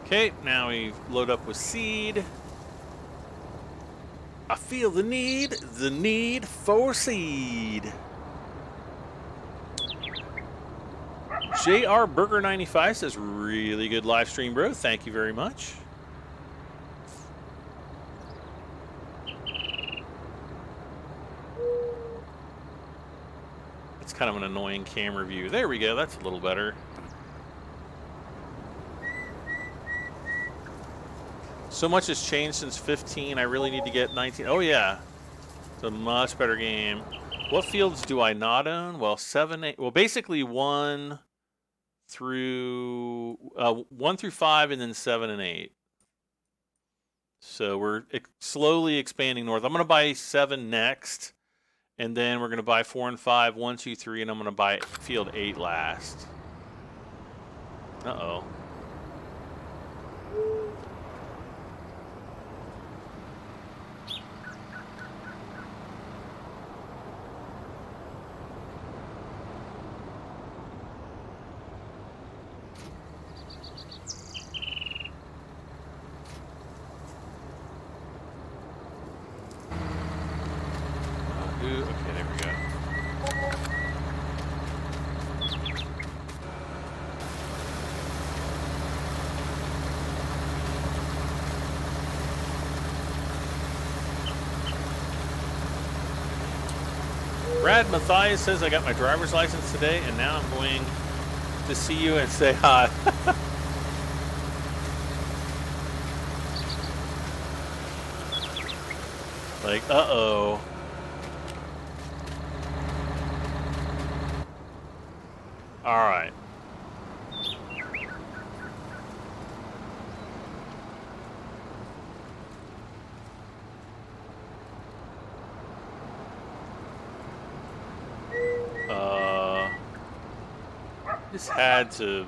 Okay, now we load up with seed. I feel the need for seed. JR Burger 95 says, really good live stream, bro. Thank you very much. It's kind of an annoying camera view. There we go. That's a little better. So much has changed since 15. I really need to get 19. Oh, yeah. It's a much better game. What fields do I not own? Well, 7, 8. Well, basically 1 through 5, and then 7 and 8. So we're slowly expanding north. I'm going to buy 7 next, and then we're going to buy 4 and 5, 1, 2, 3, and I'm going to buy field 8 last. Uh-oh. Okay, there we go. Brad Matthias says, I got my driver's license today, and now I'm going to see you and say hi. Like, uh-oh. All right. Just had to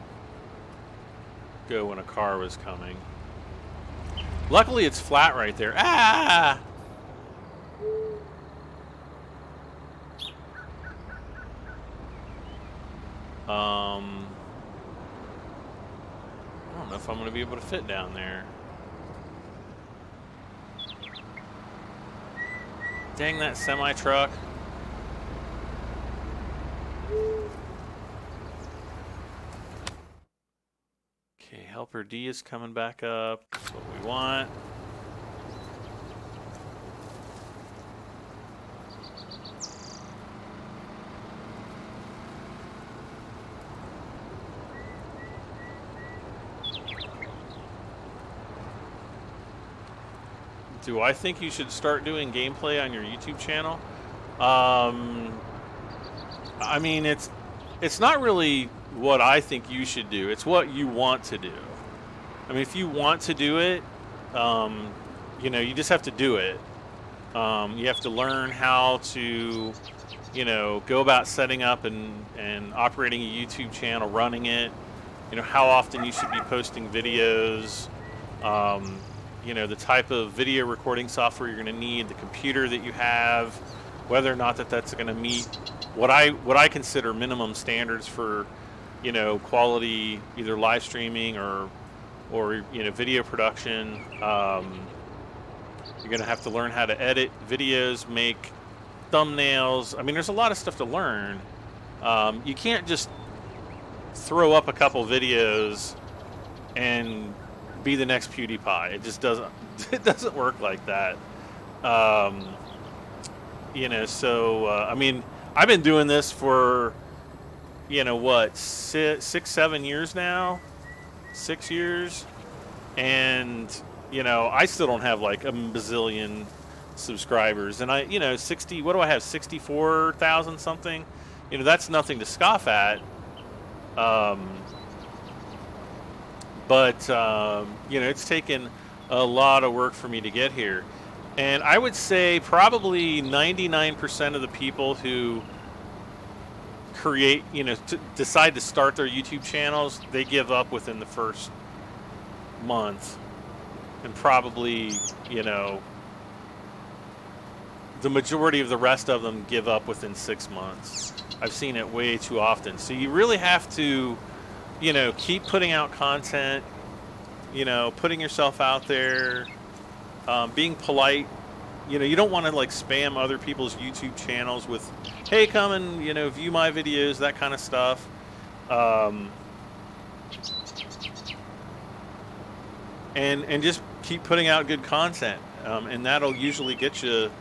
go when a car was coming. Luckily, it's flat right there. Ah! I don't know if I'm going to be able to fit down there. Dang that semi-truck. Okay, Helper D is coming back up. That's what we want. Do I think you should start doing gameplay on your YouTube channel? I mean, it's not really what I think you should do. It's what you want to do. I mean, if you want to do it, you know, you just have to do it. You have to learn how to, you know, go about setting up and operating a YouTube channel, running it. You know, how often you should be posting videos. You know, the type of video recording software you're going to need, the computer that you have, whether or not that's going to meet what I consider minimum standards for, you know, quality, either live streaming or you know, video production. You're going to have to learn how to edit videos, make thumbnails. I mean, there's a lot of stuff to learn. You can't just throw up a couple videos and be the next PewDiePie. It just doesn't. It doesn't work like that. You know. So I mean, I've been doing this for, you know, what, 7 years now, 6 years, and you know, I still don't have like a bazillion subscribers, and you know, 60. What do I have? 64,000 something. You know, that's nothing to scoff at. But, you know, it's taken a lot of work for me to get here. And I would say probably 99% of the people who create, you know, decide to start their YouTube channels, they give up within the first month. And probably, you know, the majority of the rest of them give up within 6 months. I've seen it way too often. So you really have to, you know, keep putting out content, you know, putting yourself out there, being polite. You know, you don't want to like spam other people's YouTube channels with, hey, come and, you know, view my videos, that kind of stuff. And just keep putting out good content, and that'll usually get you,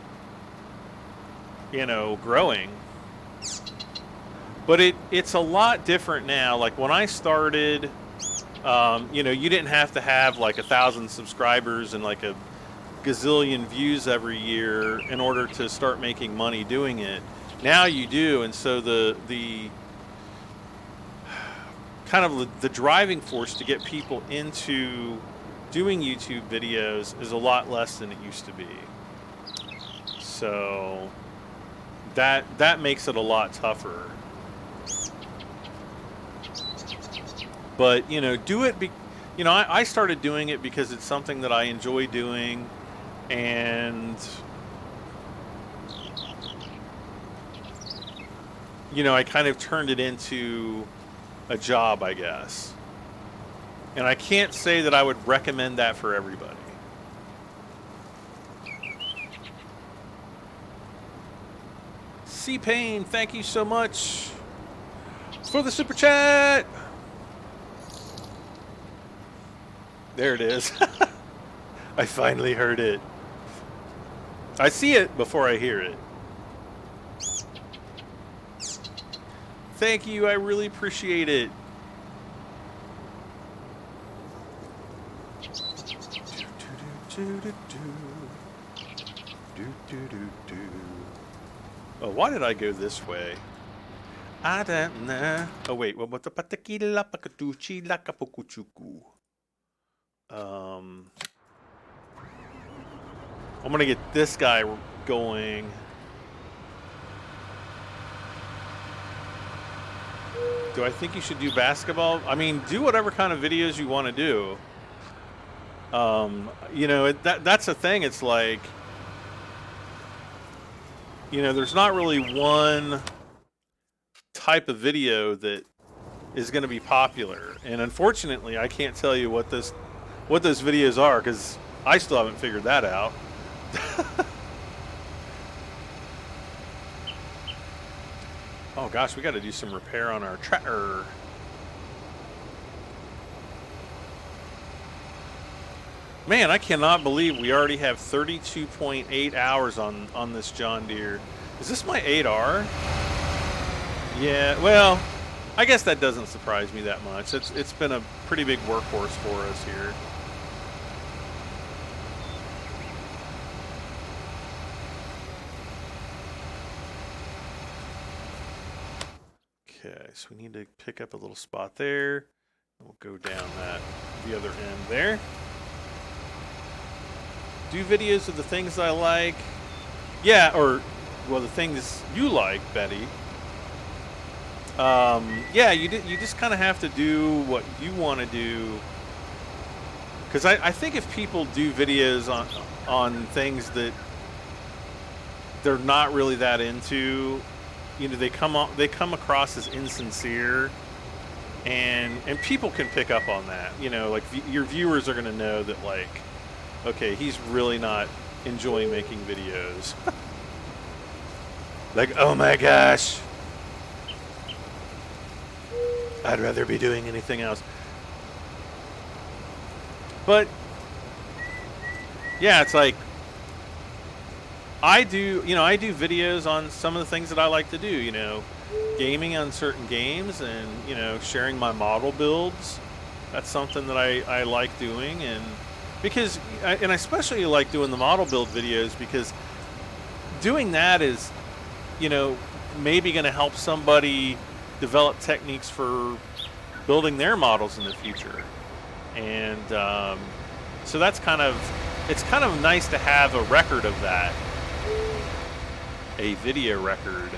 you know, growing. But it's a lot different now. Like when I started, you know, you didn't have to have like 1,000 subscribers and like a gazillion views every year in order to start making money doing it. Now you do, and so the kind of the driving force to get people into doing YouTube videos is a lot less than it used to be. So that makes it a lot tougher. But, you know, do it. You know, I started doing it because it's something that I enjoy doing, and you know, I kind of turned it into a job, I guess. And I can't say that I would recommend that for everybody. C-Pain, thank you so much for the super chat. There it is. I finally heard it. I see it before I hear it. Thank you, I really appreciate it. Oh, why did I go this way? I don't know. Oh wait, what about the patakila pakatuchi lakapokuchuku? I'm gonna get this guy going. Do I think you should do basketball? I mean, do whatever kind of videos you want to do. You know, that's the thing. It's like, you know, there's not really one type of video that is going to be popular. And unfortunately, I can't tell you what those videos are because I still haven't figured that out. Oh gosh, we got to do some repair on our tractor. Man, I cannot believe we already have 32.8 hours on this John Deere. Is this my 8R? Yeah, well, I guess that doesn't surprise me that much. It's been a pretty big workhorse for us here. Okay, so we need to pick up a little spot there. We'll go down the other end there. Do videos of the things I like. Yeah, or, well, the things you like, Betty. Yeah, you just kind of have to do what you want to do. Because I think if people do videos on things that they're not really that into, you know, they come across as insincere, and people can pick up on that. You know, like your viewers are going to know that, like, okay, he's really not enjoying making videos. Like, oh my gosh, I'd rather be doing anything else. But yeah, it's like I do videos on some of the things that I like to do, you know, gaming on certain games, and, you know, sharing my model builds. That's something that I like doing, and because I especially like doing the model build videos because doing that is, you know, maybe going to help somebody develop techniques for building their models in the future. And so it's kind of nice to have a record of that, a video record.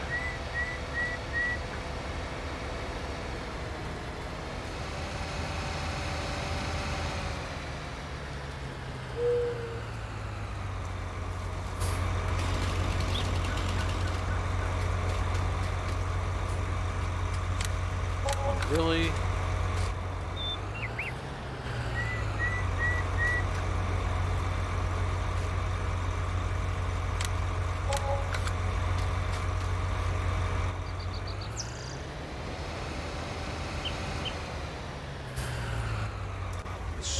Really?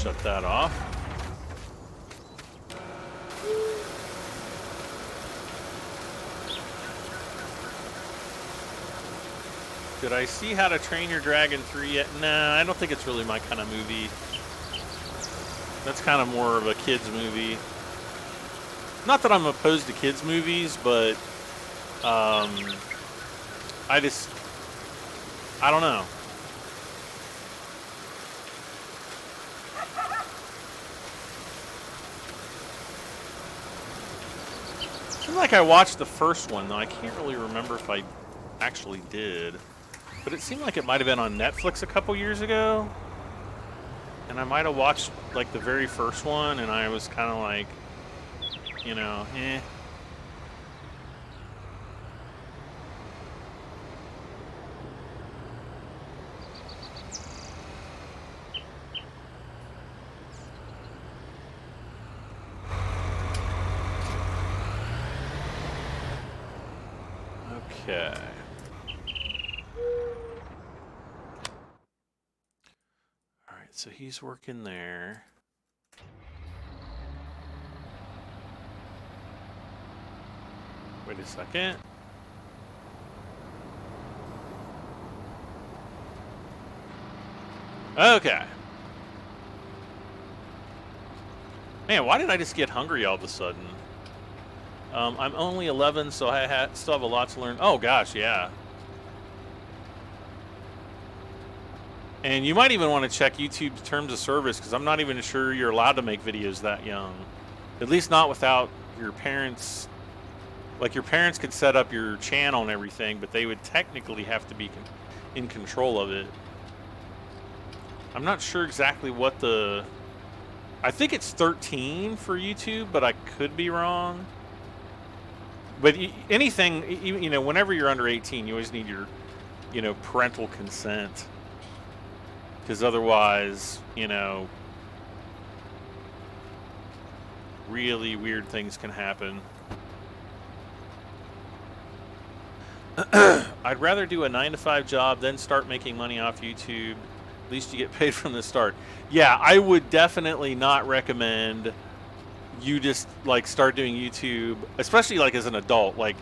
shut that off. Did I see How to Train Your Dragon 3 yet? Nah, I don't think it's really my kind of movie. That's kind of more of a kid's movie. Not that I'm opposed to kids' movies, but I don't know. It seemed like I watched the first one, though. I can't really remember if I actually did. But it seemed like it might have been on Netflix a couple years ago. And I might have watched, like, the very first one, and I was kind of like, you know, eh. Okay. All right, so he's working there. Wait a second. Okay. Man, why did I just get hungry all of a sudden? I'm only 11, so I still have a lot to learn. Oh, gosh, yeah. And you might even want to check YouTube's terms of service, because I'm not even sure you're allowed to make videos that young. At least not without your parents. Like, your parents could set up your channel and everything, but they would technically have to be in control of it. I'm not sure exactly what the... I think it's 13 for YouTube, but I could be wrong. But anything, you know, whenever you're under 18, you always need your, you know, parental consent. Because otherwise, you know, really weird things can happen. I'd rather do a 9-to-5 job than start making money off YouTube. At least you get paid from the start. Yeah, I would definitely not recommend you just like start doing YouTube, especially like as an adult. Like,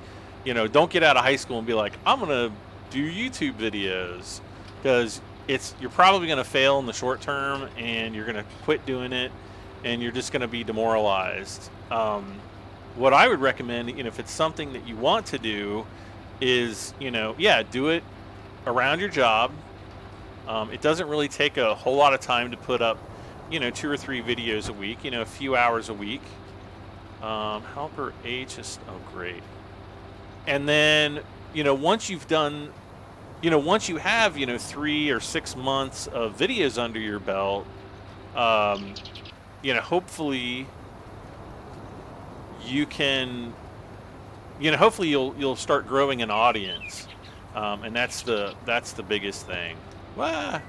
you know, don't get out of high school and be like, I'm gonna do YouTube videos, because you're probably gonna fail in the short term, and you're gonna quit doing it, and you're just gonna be demoralized. What I would recommend, you know, if it's something that you want to do, is, you know, yeah, do it around your job. It doesn't really take a whole lot of time to put up, you know, 2 or 3 videos a week, you know, a few hours a week. Helper H is, oh, great. And then, you know, once you've done, you know, once you have, you know, 3 or 6 months of videos under your belt, you know, hopefully you can, you know, hopefully you'll start growing an audience. And that's the biggest thing. Wah!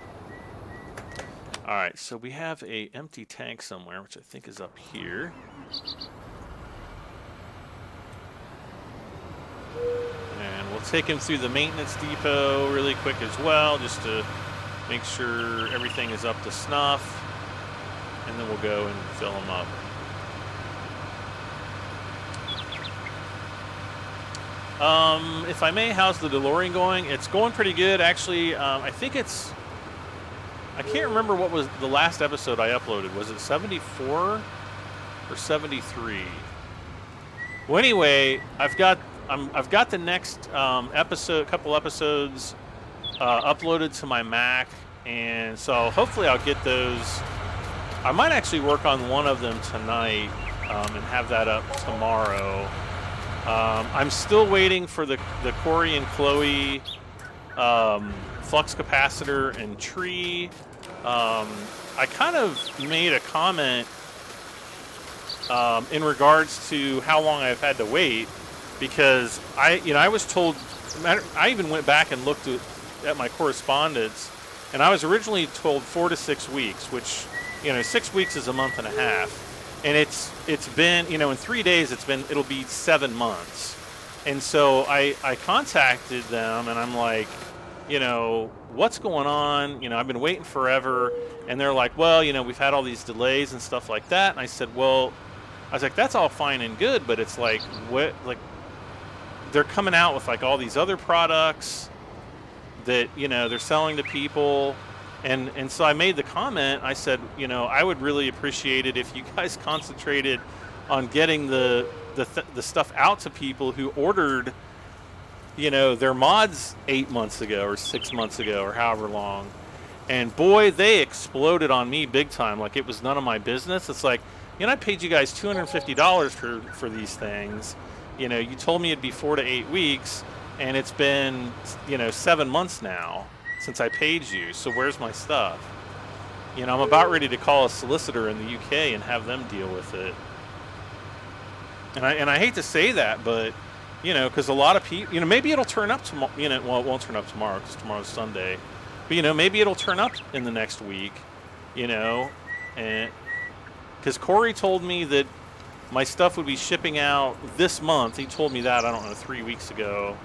All right, so we have a empty tank somewhere, which I think is up here. And we'll take him through the maintenance depot really quick as well, just to make sure everything is up to snuff. And then we'll go and fill him up. If I may, how's the DeLorean going? It's going pretty good, actually. I think it's... I can't remember what was the last episode I uploaded. Was it 74 or 73? Well, anyway, I've got the next couple episodes uploaded to my Mac, and so hopefully I'll get those. I might actually work on one of them tonight and have that up tomorrow. I'm still waiting for the Corey and Chloe flux capacitor and tree. I kind of made a comment in regards to how long I've had to wait, because I was told, I even went back and looked at my correspondence, and I was originally told 4 to 6 weeks, which, you know, 6 weeks is a month and a half. And it's been, you know, in 3 days it'll be 7 months. And so I contacted them, and I'm like, you know, what's going on? You know, I've been waiting forever. And they're like, well, you know, we've had all these delays and stuff like that. And I said, well, I was like, that's all fine and good, but it's like, what, like, they're coming out with like all these other products that, you know, they're selling to people. And so I made the comment, I said, you know, I would really appreciate it if you guys concentrated on getting the stuff out to people who ordered, you know, their mods 8 months ago or 6 months ago or however long. And boy, they exploded on me big time. Like it was none of my business. It's like, you know, I paid you guys $250 for these things. You know, you told me it'd be 4 to 8 weeks, and it's been, you know, 7 months now since I paid you. So where's my stuff? You know, I'm about ready to call a solicitor in the UK and have them deal with it. And I hate to say that, but, you know, because a lot of people, you know, maybe it'll turn up tomorrow. You know, well, it won't turn up tomorrow because tomorrow's Sunday. But, you know, maybe it'll turn up in the next week, you know, and because Corey told me that my stuff would be shipping out this month. He told me that, I don't know, 3 weeks ago.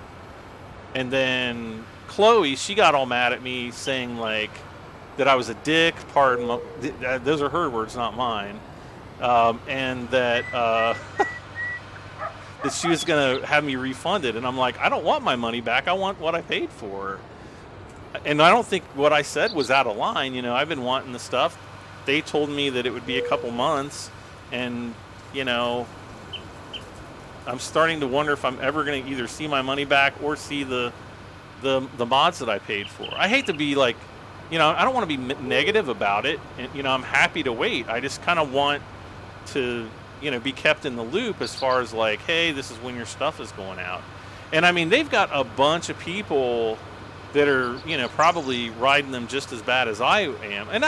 And then Chloe, she got all mad at me saying, like, that I was a dick. Pardon, those are her words, not mine. And that that she was going to have me refunded. And I'm like, I don't want my money back. I want what I paid for. And I don't think what I said was out of line. You know, I've been wanting the stuff. They told me that it would be a couple months. And, you know, I'm starting to wonder if I'm ever going to either see my money back or see the mods that I paid for. I hate to be like, you know, I don't want to be negative about it. And, you know, I'm happy to wait. I just kind of want to, you know, be kept in the loop as far as like, hey, this is when your stuff is going out. And I mean, they've got a bunch of people that are, you know, probably riding them just as bad as I am. And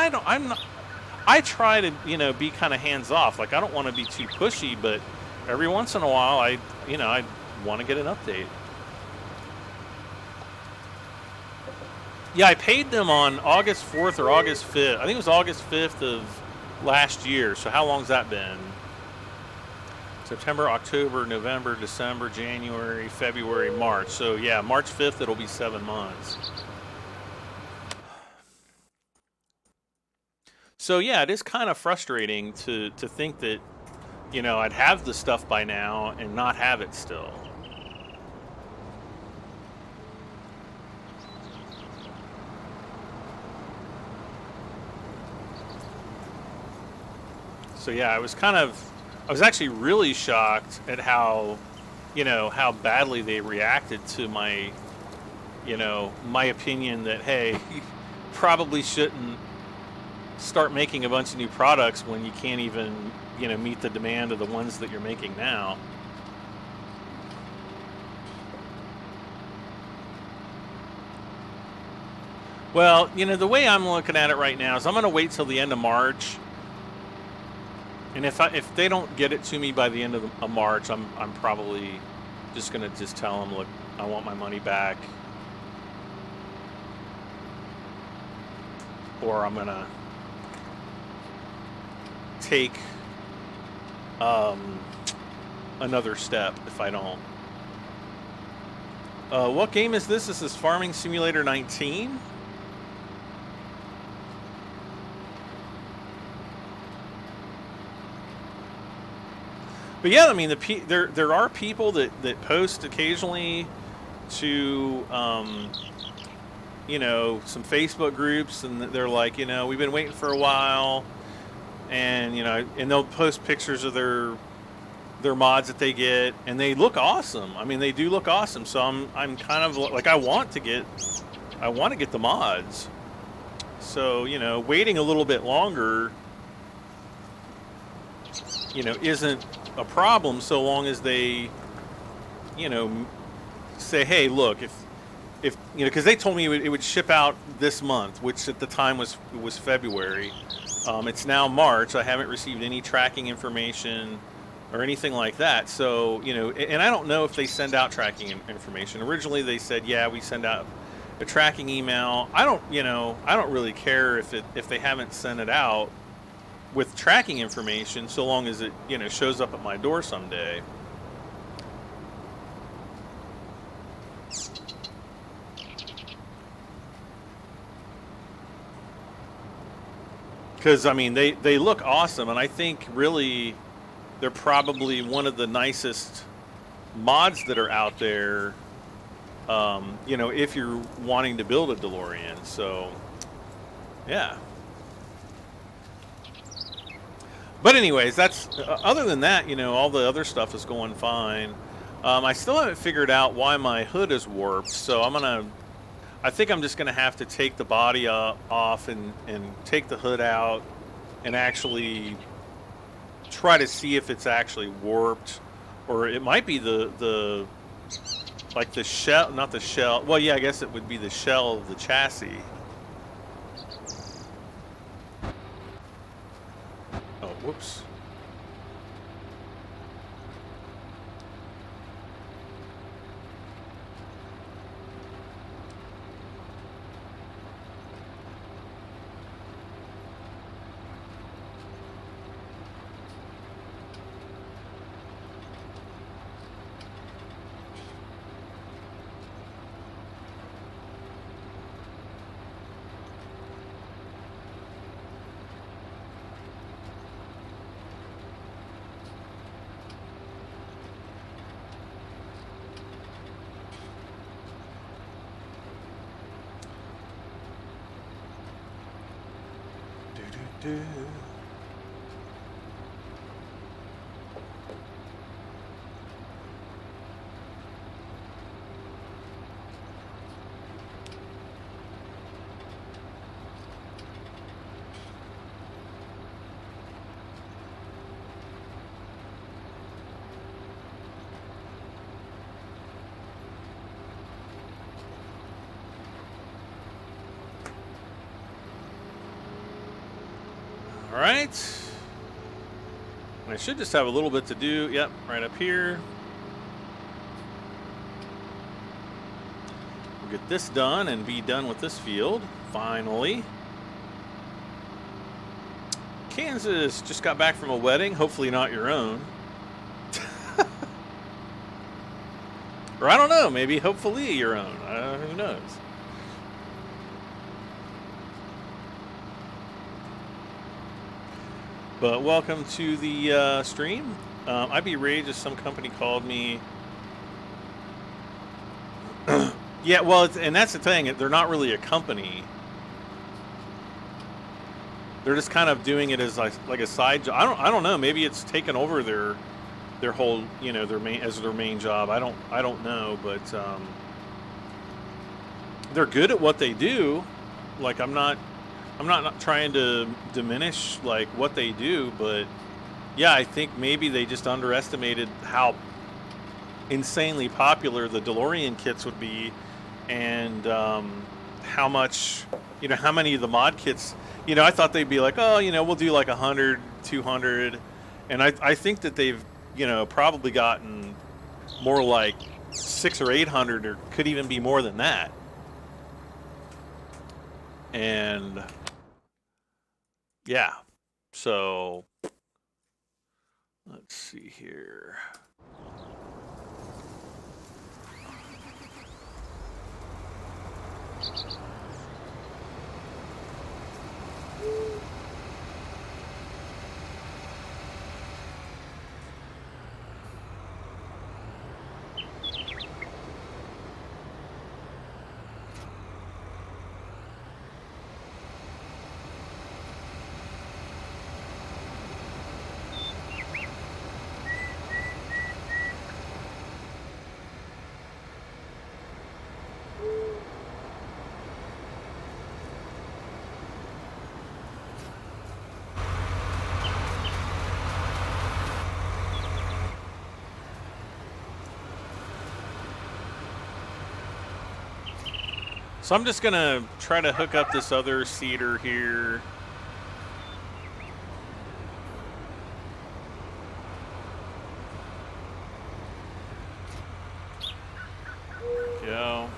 I try to, you know, be kind of hands off. Like, I don't want to be too pushy, but every once in a while, I want to get an update. Yeah, I paid them on August 4th or August 5th. I think it was August 5th of last year. So how long's that been? September, October, November, December, January, February, March. So yeah, March 5th, it'll be 7 months. So yeah, it is kind of frustrating to think that, you know, I'd have the stuff by now and not have it still. So yeah, I was actually really shocked at how, you know, how badly they reacted to my, you know, my opinion that, hey, you probably shouldn't start making a bunch of new products when you can't even, you know, meet the demand of the ones that you're making now. Well, you know, the way I'm looking at it right now is I'm going to wait till the end of March. And if they don't get it to me by the end of March, I'm probably just going to tell them, look, I want my money back. Or I'm going to take another step if I don't. What game is this? This is Farming Simulator 19. But yeah, I mean, there are people that post occasionally to, you know, some Facebook groups, and they're like, you know, we've been waiting for a while, and, you know, and they'll post pictures of their mods that they get, and they look awesome. I mean, they do look awesome. So I'm kind of like, I want to get the mods. So, you know, waiting a little bit longer, you know, isn't a problem so long as they, you know, say, hey, look, if you know, because they told me it would ship out this month, which at the time was February. It's now March. I haven't received any tracking information or anything like that. So, you know, and I don't know if they send out tracking information. Originally, they said, yeah, we send out a tracking email. I don't really care if they haven't sent it out with tracking information, so long as it, you know, shows up at my door someday. Because I mean, they look awesome, and I think really they're probably one of the nicest mods that are out there. You know, if you're wanting to build a DeLorean, so yeah. But anyways, that's other than that, you know, all the other stuff is going fine. I still haven't figured out why my hood is warped, so I think I'm just gonna have to take the body off and take the hood out and actually try to see if it's actually warped, or it might be the like the shell, not the shell. Well, yeah, I guess it would be the shell of the chassis. Oh, whoops. All right. I should just have a little bit to do. Yep, right up here. We'll get this done and be done with this field, finally. Kansas just got back from a wedding, hopefully not your own. Or I don't know, maybe hopefully your own. Who knows? But welcome to the stream. I'd be raged if some company called me. Yeah, well, and that's the thing. They're not really a company. They're just kind of doing it as like a side job. I don't know. Maybe it's taken over their whole, you know, their main job. I don't know, but they're good at what they do. Like I'm not trying to diminish like what they do, but yeah, I think maybe they just underestimated how insanely popular the DeLorean kits would be, and how much, you know, how many of the mod kits, you know, I thought they'd be like, oh, you know, we'll do like 100, 200, and I think that they've, you know, probably gotten more like 600 or 800, or could even be more than that. And yeah, so let's see here. So I'm just gonna try to hook up this other seeder here. There we go.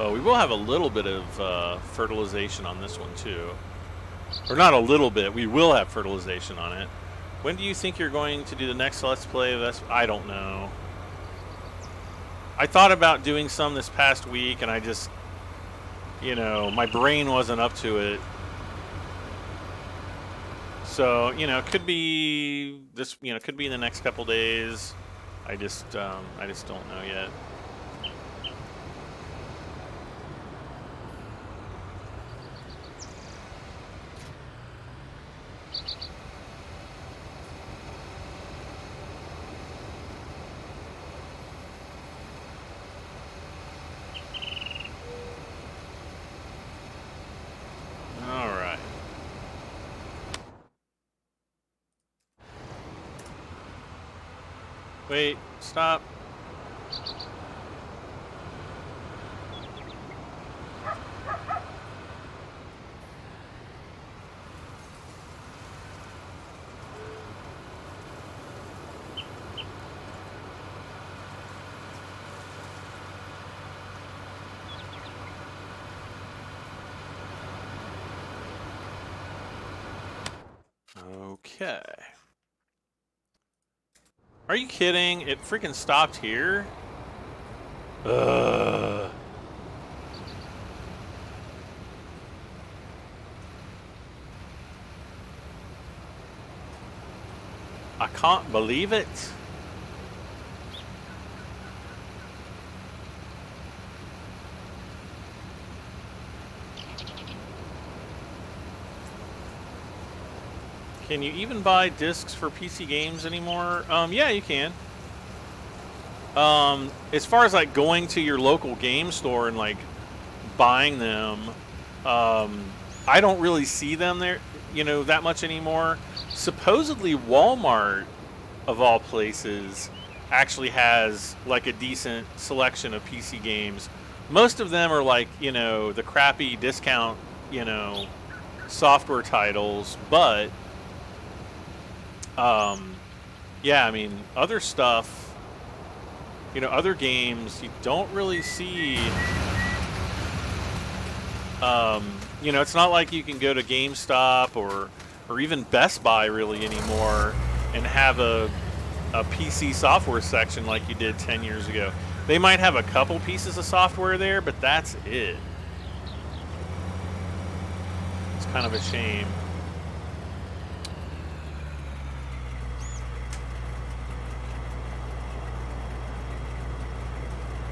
Oh, we will have a little bit of fertilization on this one too. Or not a little bit, we will have fertilization on it. When do you think you're going to do the next Let's Play of this? I don't know. I thought about doing some this past week, and I just you know, my brain wasn't up to it. So, you know, it could be this, you know, it could be in the next couple days. I just don't know yet. Wait, stop. Okay. Are you kidding? It freaking stopped here? Ugh. I can't believe it. Can you even buy discs for PC games anymore? Yeah, you can. As far as like going to your local game store and like buying them, I don't really see them there, you know, that much anymore. Supposedly Walmart, of all places, actually has like a decent selection of PC games. Most of them are like, you know, the crappy discount, you know, software titles, but yeah, I mean, other stuff, you know, other games, you don't really see, you know, it's not like you can go to GameStop or even Best Buy really anymore and have a PC software section like you did 10 years ago. They might have a couple pieces of software there, but that's it. It's kind of a shame.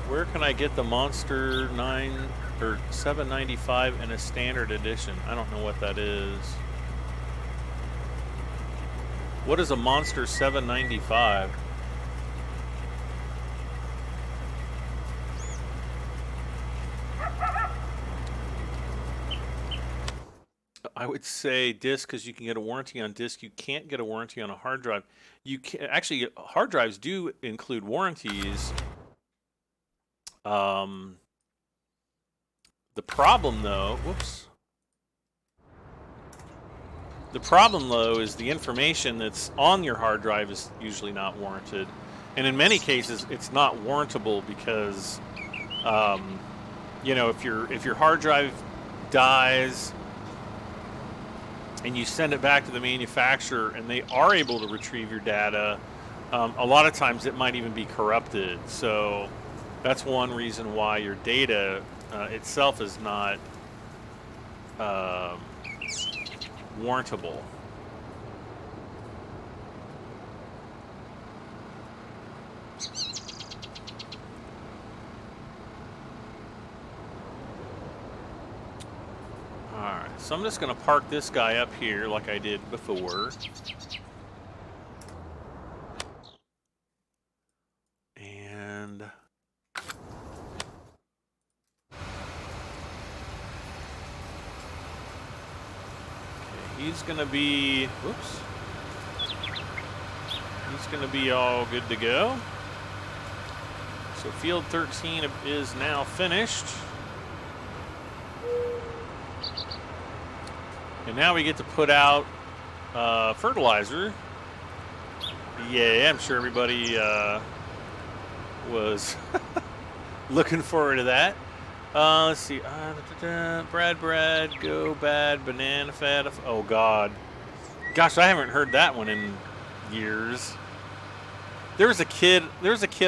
Where can I get the Monster 9 or 795 in a standard edition? I don't know what that is. What is a Monster 795? I would say disc because you can get a warranty on disc. You can't get a warranty on a hard drive. You can actually, hard drives do include warranties. The problem though, whoops. The problem though is the information that's on your hard drive is usually not warranted. And in many cases it's not warrantable because you know, if your hard drive dies and you send it back to the manufacturer and they are able to retrieve your data, a lot of times it might even be corrupted. So that's one reason why your data itself is not warrantable. Alright, so I'm just going to park this guy up here like I did before. And he's going to be, whoops, he's going to be all good to go. So field 13 is now finished. And now we get to put out fertilizer. Yeah, I'm sure everybody was looking forward to that. Let's see. Brad, go bad, banana fat. Oh God, gosh, I haven't heard that one in years. There was a kid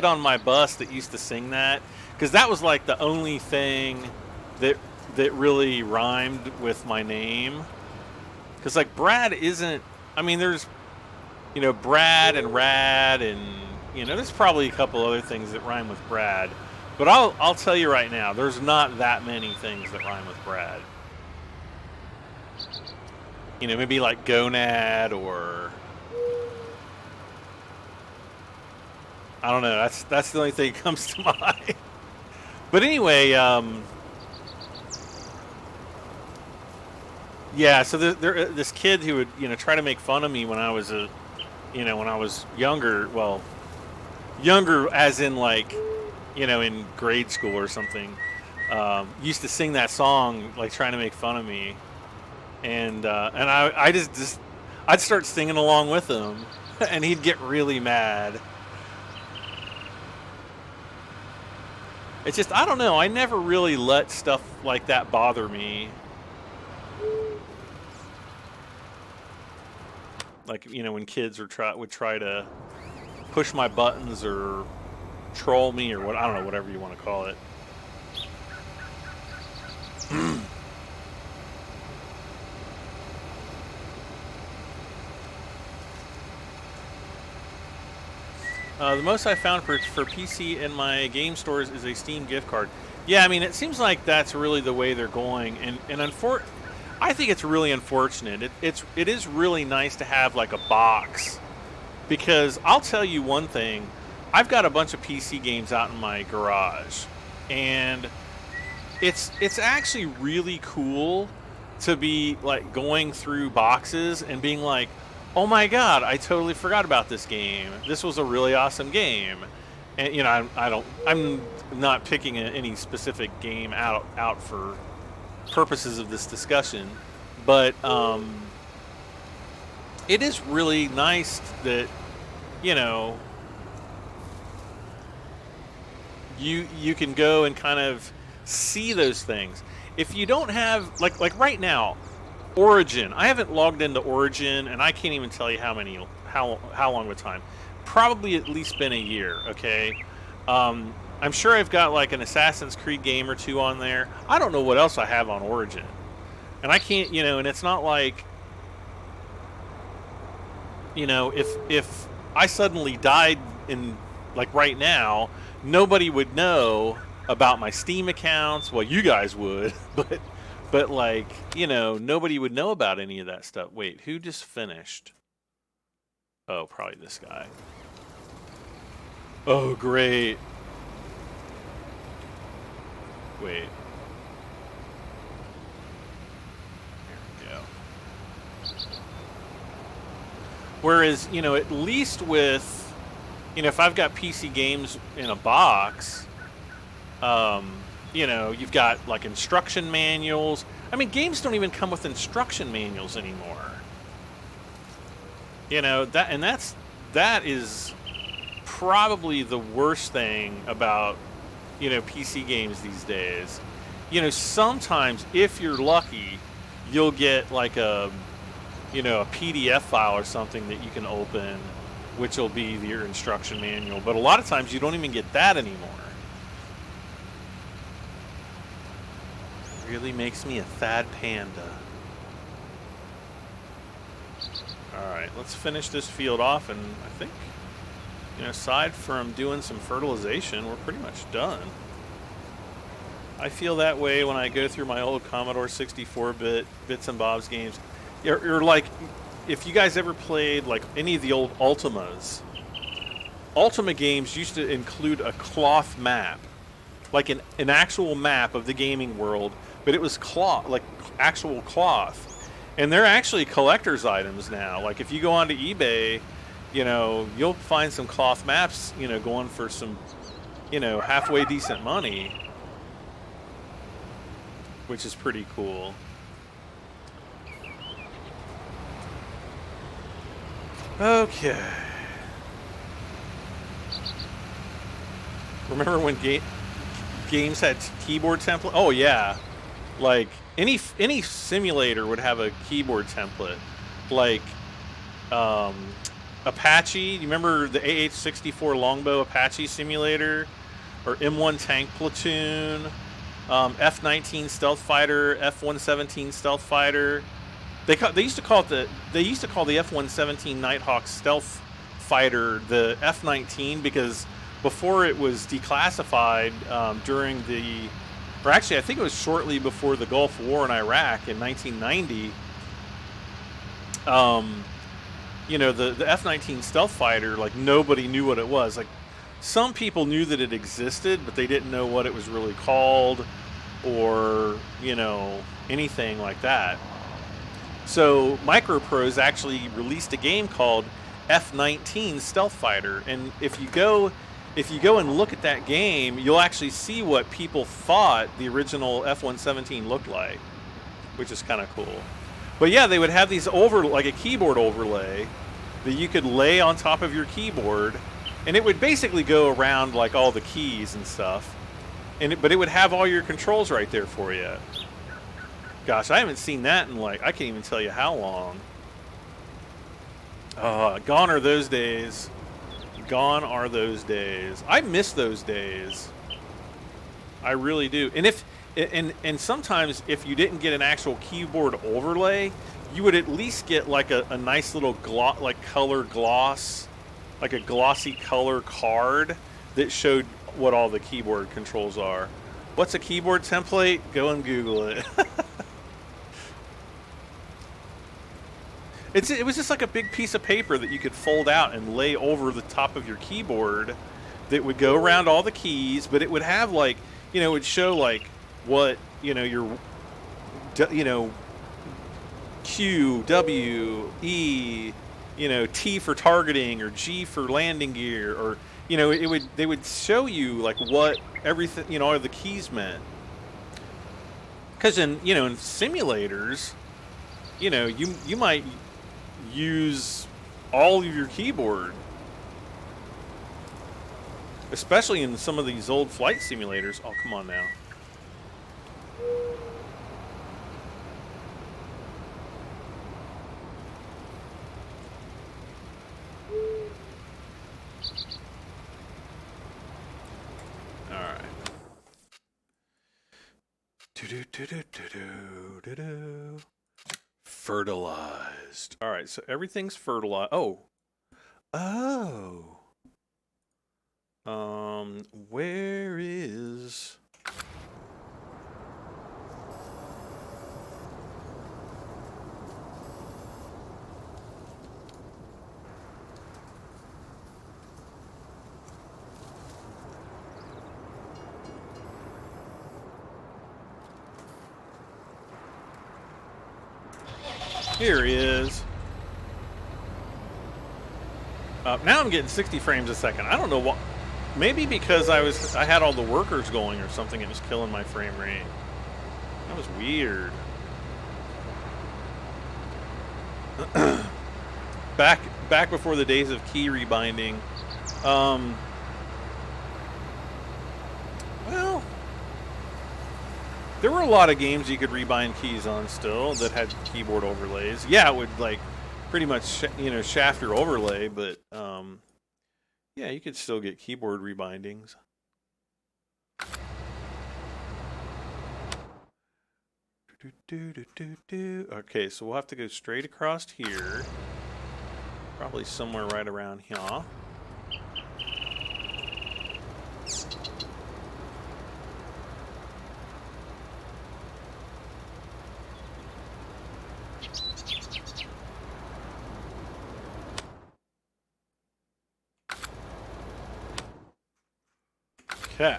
on my bus that used to sing that because that was like the only thing that that really rhymed with my name. Because, like, Brad isn't... I mean, there's, you know, Brad and Rad and, you know, there's probably a couple other things that rhyme with Brad. But I'll tell you right now, there's not that many things that rhyme with Brad. You know, maybe like Gonad or... I don't know. That's the only thing that comes to mind. But anyway, yeah. So this kid who would, you know, try to make fun of me when I was when I was younger. Well, younger as in like, you know, in grade school or something. Used to sing that song, like trying to make fun of me, and I just I'd start singing along with him, and he'd get really mad. It's just, I don't know, I never really let stuff like that bother me. Like, you know, when kids would try to push my buttons or troll me or what, I don't know, whatever you want to call it. The most I found for PC in my game stores is a Steam gift card. Yeah, I mean, it seems like that's really the way they're going, and I think it's really unfortunate. It is really nice to have like a box, because I'll tell you one thing, I've got a bunch of PC games out in my garage, and it's actually really cool to be like going through boxes and being like, oh my god, I totally forgot about this game. This was a really awesome game. And you know, I'm not picking any specific game out for purposes of this discussion, but it is really nice that, you know, you can go and kind of see those things. If you don't have like right now, Origin. I haven't logged into Origin, and I can't even tell you how long of a time. Probably at least been a year. Okay, I'm sure I've got like an Assassin's Creed game or two on there. I don't know what else I have on Origin, and I can't, you know. And it's not like, you know, if I suddenly died in like right now, nobody would know about my Steam accounts. Well, you guys would, but like, you know, nobody would know about any of that stuff. Wait, who just finished? Oh, probably this guy. Oh, great. Wait. Here we go. Whereas, you know, at least with, you know, if I've got PC games in a box, you know, you've got like instruction manuals. I mean, games don't even come with instruction manuals anymore. You know, that is probably the worst thing about, you know, PC games these days. You know, sometimes if you're lucky, you'll get like a, you know, a PDF file or something that you can open, which will be your instruction manual. But a lot of times you don't even get that anymore. Really makes me a Thad Panda. Alright, let's finish this field off, and I think, you know, aside from doing some fertilization, we're pretty much done. I feel that way when I go through my old Commodore 64-bit bits and bobs games. You're like, if you guys ever played like any of the old Ultimas, Ultima games used to include a cloth map, like an actual map of the gaming world, but it was cloth, like actual cloth. And they're actually collector's items now. Like if you go onto eBay, you know, you'll find some cloth maps, you know, going for some, you know, halfway decent money, which is pretty cool. Okay. Remember when games had keyboard template? Oh yeah. Like any simulator would have a keyboard template. Like Apache, you remember the AH-64 Longbow Apache simulator, or M1 Tank Platoon, F-19 stealth fighter, F-117 stealth fighter. They used to call the F-117 Nighthawk stealth fighter the F-19 because before it was declassified during the, or actually I think it was shortly before the Gulf War in Iraq in 1990. You know, the F-19 stealth fighter, like nobody knew what it was. Like some people knew that it existed, but they didn't know what it was really called or, you know, anything like that. So Microprose actually released a game called F-19 Stealth Fighter, and if you go and look at that game, you'll actually see what people thought the original F-117 looked like, which is kind of cool. But yeah, they would have these like a keyboard overlay that you could lay on top of your keyboard, and it would basically go around like all the keys and stuff. But it would have all your controls right there for you. Gosh, I haven't seen that in like, I can't even tell you how long. Gone are those days. Gone are those days. I miss those days. I really do. And sometimes if you didn't get an actual keyboard overlay, you would at least get like a nice little color gloss, like a glossy color card that showed what all the keyboard controls are. What's a keyboard template? Go and Google it. It was just like a big piece of paper that you could fold out and lay over the top of your keyboard that would go around all the keys, but it would have like, you know, it would show like what, you know, your, you know, Q, W, E, you know, T for targeting or G for landing gear, or, you know, they would show you like what everything, you know, all the keys meant. Because in simulators, you know, you might use all of your keyboard, especially in some of these old flight simulators. Oh, come on now. All right. Fertilized. All right, so everything's fertilized. Oh. Where is... Here he is. Now I'm getting 60 frames a second. I don't know what. Maybe because I had all the workers going or something. It was killing my frame rate. That was weird. Back before the days of key rebinding. Well, there were a lot of games you could rebind keys on still that had keyboard overlays. Yeah, it would like pretty much shaft your overlay, but yeah, you could still get keyboard rebindings. Okay, so we'll have to go straight across here. Probably somewhere right around here. Okay.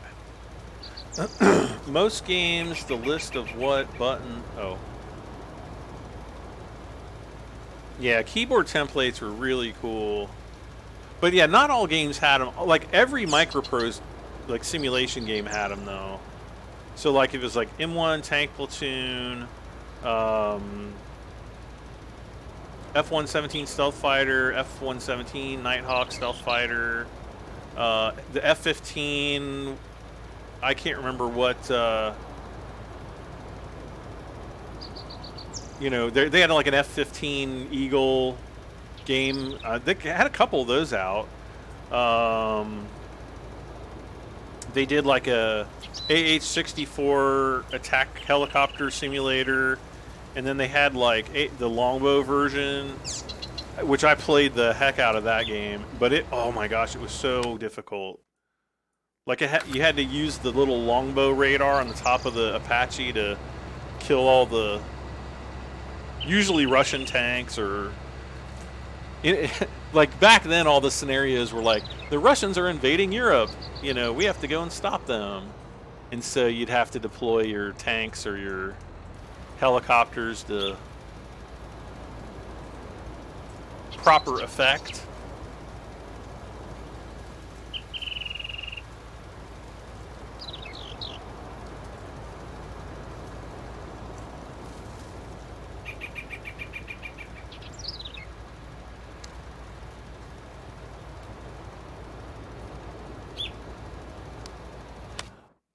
Most games, the list of what button... Oh. Yeah, keyboard templates were really cool. But yeah, not all games had them. Like, every Microprose, like, simulation game had them, though. So, like, if it was, like, M1 Tank Platoon, F-117 Stealth Fighter, F-117 Nighthawk Stealth Fighter, the F-15... I can't remember what, they had like an F-15 Eagle game. They had a couple of those out. they did like a AH-64 attack helicopter simulator, and then they had like the longbow version, which I played the heck out of that game. But oh my gosh, it was so difficult. Like you had to use the little longbow radar on the top of the Apache to kill all the usually Russian tanks or. Like back then, all the scenarios were like, the Russians are invading Europe. You know, we have to go and stop them. And so you'd have to deploy your tanks or your helicopters to proper effect.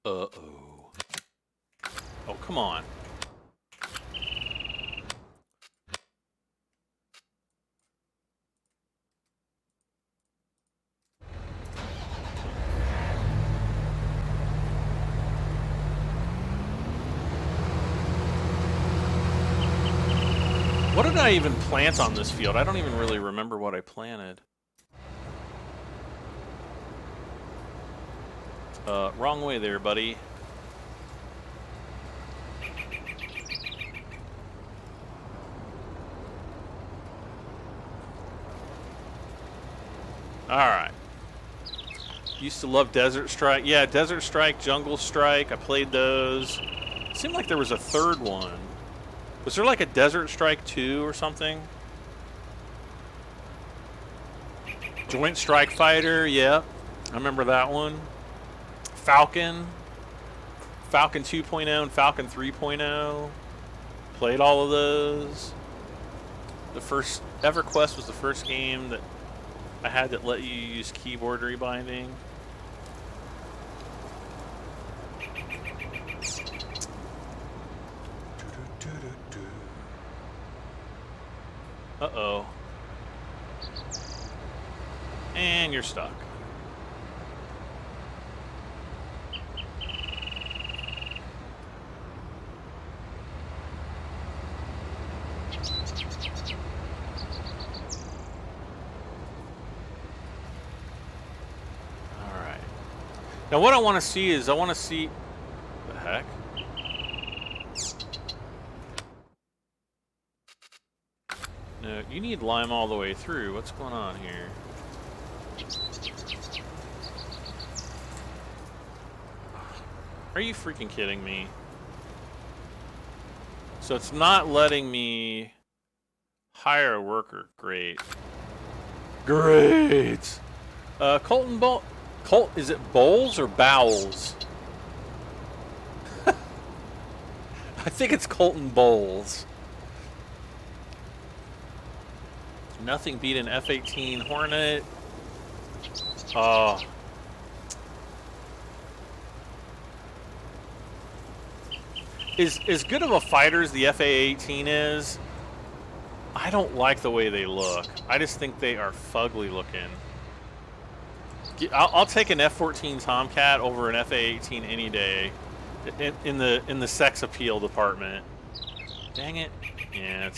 Uh-oh. Oh, come on. What did I even plant on this field? I don't even really remember what I planted. Wrong way there, buddy. Alright. Used to love Desert Strike. Yeah, Desert Strike, Jungle Strike. I played those. It seemed like there was a third one. Was there like a Desert Strike 2 or something? Joint Strike Fighter, yeah. I remember that one. Falcon 2.0 and Falcon 3.0. Played all of those. The first EverQuest was the first game that I had that let you use keyboard rebinding. Uh-oh. And you're stuck. Now what I want to see is, what the heck? No, you need lime all the way through. What's going on here? Are you freaking kidding me? So it's not letting me hire a worker. Great. Great! Colton Bolt. Is it bowls or bowels? I think it's Colton Bowles. Nothing beat an F-18 Hornet. Oh. As good of a fighter as the FA-18 is, I don't like the way they look. I just think they are fugly looking. I'll take an F-14 Tomcat over an FA-18 any day, in the sex appeal department. Dang it! Yeah,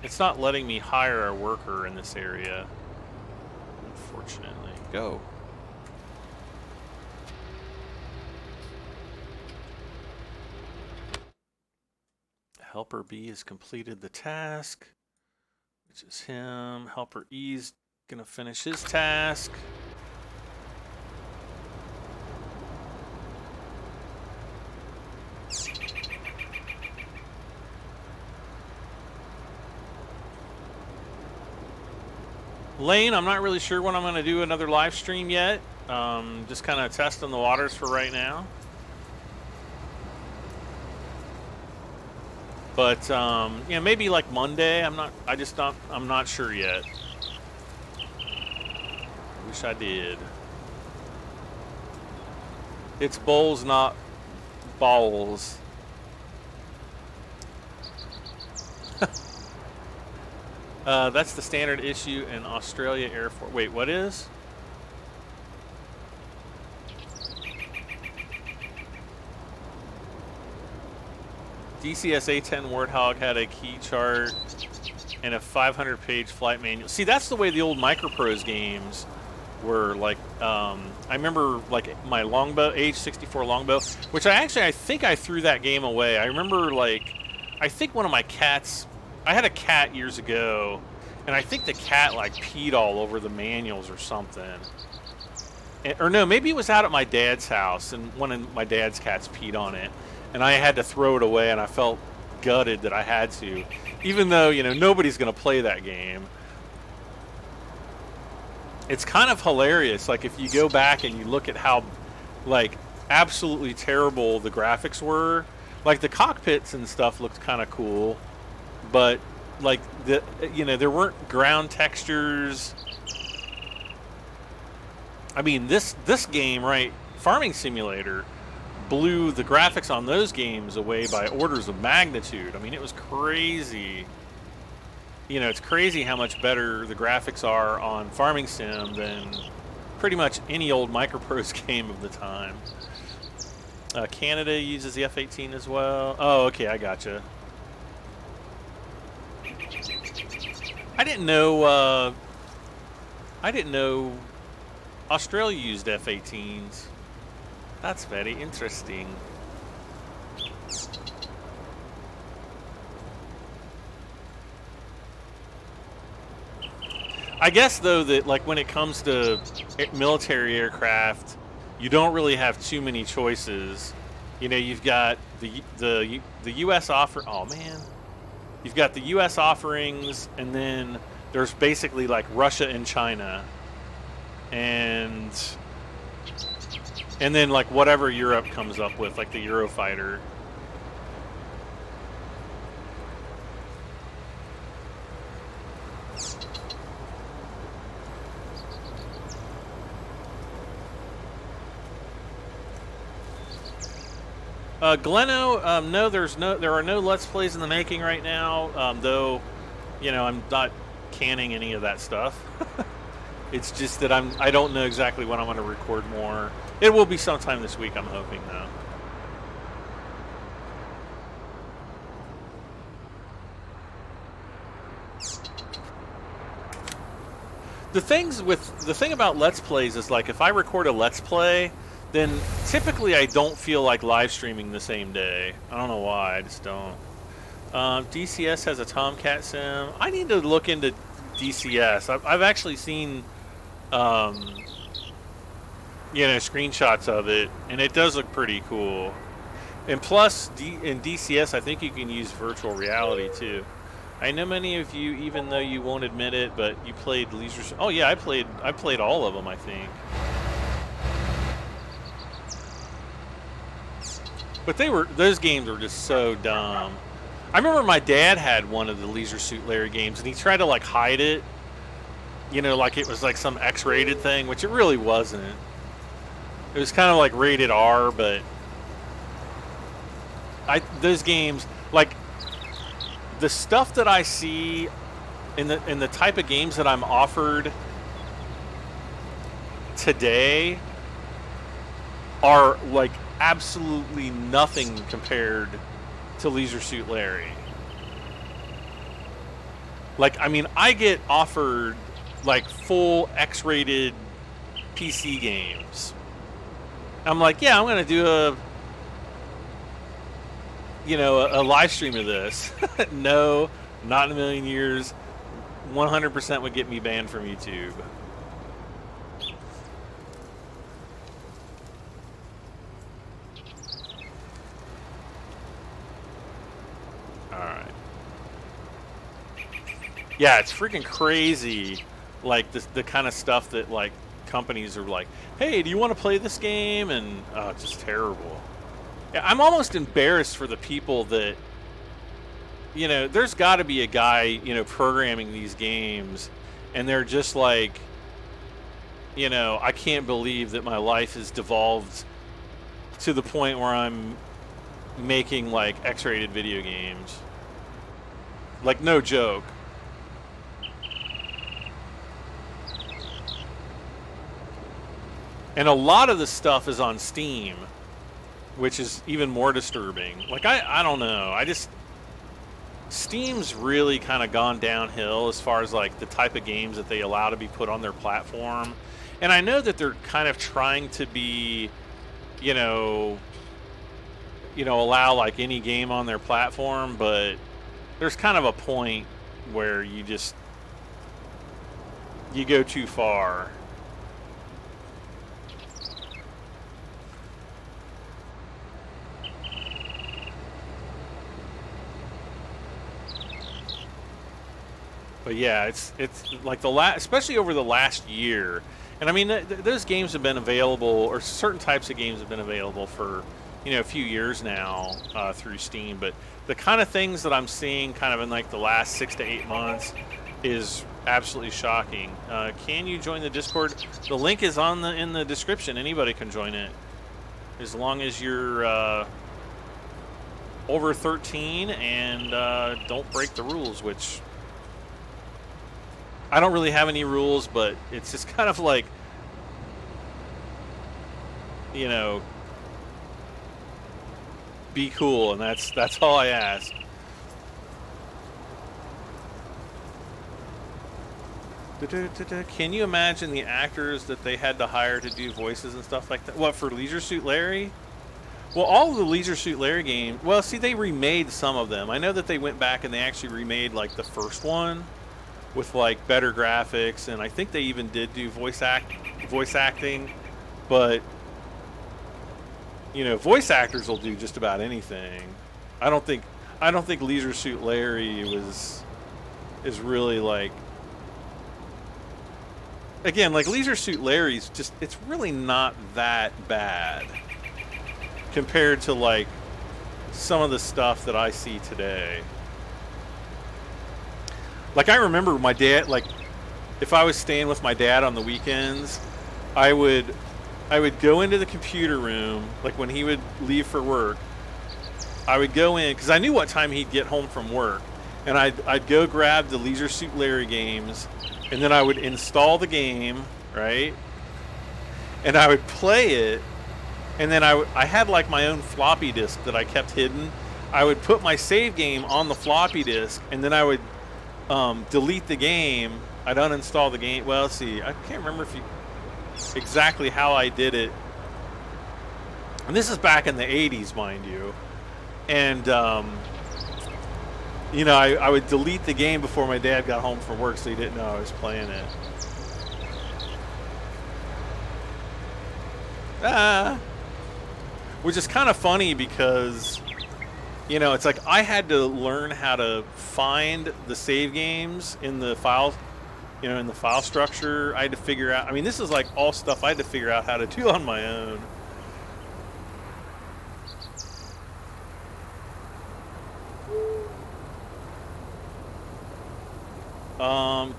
it's not letting me hire a worker in this area. Unfortunately, go. Helper B has completed the task, which is him. Helper E's gonna finish his task. Lane, I'm not really sure when I'm going to do another live stream yet. Just kind of testing the waters for right now. But yeah, maybe like Monday. I'm not sure yet. I wish I did. It's bowls, not bowls. That's the standard issue in Australia Air Force. Wait, what is? DCS A10 Warthog had a key chart and a 500-page flight manual. See, that's the way the old Microprose games were. Like, I remember like my longbow, H64 longbow, which I think I threw that game away. I remember, like, I think one of my cats, I had a cat years ago, and I think the cat like peed all over the manuals or something. Or no, maybe it was out at my dad's house, and one of my dad's cats peed on it, and I had to throw it away, and I felt gutted that I had to, even though, you know, nobody's going to play that game. It's kind of hilarious, like, if you go back and you look at how, like, absolutely terrible the graphics were. Like, the cockpits and stuff looked kind of cool, but, like, you know, there weren't ground textures. I mean, this game, right, Farming Simulator, blew the graphics on those games away by orders of magnitude. I mean, it was crazy. You know, it's crazy how much better the graphics are on Farming Sim than pretty much any old Microprose game of the time. Canada uses the F-18 as well. Oh, okay, I gotcha. I didn't know Australia used F-18s. That's very interesting. I guess, though, that, like, when it comes to military aircraft, you don't really have too many choices. You know, you've got the U.S. offer. Oh man, you've got the U.S. offerings, and then there's basically like Russia and China, and then like whatever Europe comes up with, like the Eurofighter. Gleno, no, there are no Let's Plays in the making right now. Though, you know, I'm not canning any of that stuff. It's just that I don't know exactly when I'm going to record more. It will be sometime this week, I'm hoping, though. The thing about Let's Plays is, like, if I record a Let's Play, then typically I don't feel like live streaming the same day. I don't know why, I just don't. DCS has a Tomcat sim. I need to look into DCS. I've actually seen, you know, screenshots of it, and it does look pretty cool. And plus, in DCS, I think you can use virtual reality too. I know many of you, even though you won't admit it, but you played Leisure. Oh yeah, I played all of them, I think. But those games were just so dumb. I remember my dad had one of the Leisure Suit Larry games, and he tried to like hide it, you know, like it was like some X-rated thing, which it really wasn't. It was kind of like rated R, but those games, like the stuff that I see in the type of games that I'm offered today are like absolutely nothing compared to Leisure Suit Larry. Like, I mean, I get offered like full X-rated PC games. I'm like, yeah, I'm gonna do a live stream of this. No, not in a million years. 100% would get me banned from YouTube. Alright. Yeah, it's freaking crazy, like the kind of stuff that like companies are like, hey, do you want to play this game? And it's just terrible. Yeah, I'm almost embarrassed for the people that, you know, there's got to be a guy, you know, programming these games, and they're just like, you know, I can't believe that my life has devolved to the point where I'm making like X-rated video games. Like, no joke. And a lot of the stuff is on Steam. which is even more disturbing. Like, I don't know. Steam's really kind of gone downhill as far as like the type of games that they allow to be put on their platform. And I know that they're kind of trying to be, you know, allow like any game on their platform, but there's kind of a point where you go too far. But yeah, it's like especially over the last year. And I mean, those games have been available, or certain types of games have been available for, a few years now through Steam. But the kind of things that I'm seeing kind of in like the last 6 to 8 months is absolutely shocking. Can you join the Discord? The link is in the description. Anybody can join it, as long as you're over 13 and don't break the rules, which I don't really have any rules, but it's just kind of like, be cool, and that's all I ask. Can you imagine the actors that they had to hire to do voices and stuff like that? What, for Leisure Suit Larry? Well, all of the Leisure Suit Larry games, well, see, they remade some of them. I know that they went back and they actually remade like the first one with like better graphics, and I think they even did do voice acting, but voice actors will do just about anything. I don't think Leisure Suit Larry is really like, again, like Leisure Suit Larry's just, it's really not that bad compared to like some of the stuff that I see today. Like, I remember my dad, like, if I was staying with my dad on the weekends, I would go into the computer room, like when he would leave for work. I would go in, because I knew what time he'd get home from work, and I'd go grab the Leisure Suit Larry games, and then I would install the game, right? And I would play it, and then I had like my own floppy disk that I kept hidden. I would put my save game on the floppy disk, and then I would delete the game. I'd uninstall the game. Well, see, I can't remember exactly how I did it. And this is back in the 80s, mind you. And, I would delete the game before my dad got home from work, so he didn't know I was playing it. Which is kind of funny because, it's like I had to learn how to find the save games in the file, in the file structure. I had to figure out, I mean, this is like all stuff I had to figure out how to do on my own.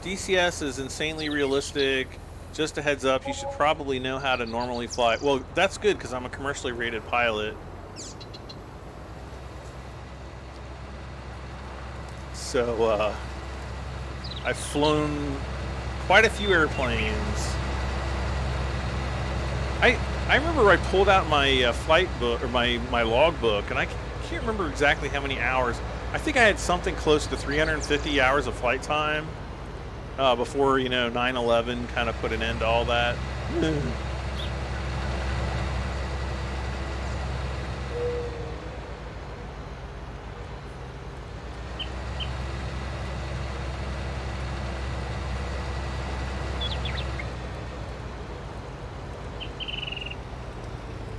DCS is insanely realistic. Just a heads up, you should probably know how to normally fly. Well, that's good because I'm a commercially rated pilot. So, I've flown quite a few airplanes. I remember I pulled out my flight book, or my log book, and I can't remember exactly how many hours. I think I had something close to 350 hours of flight time before, 9/11 kind of put an end to all that.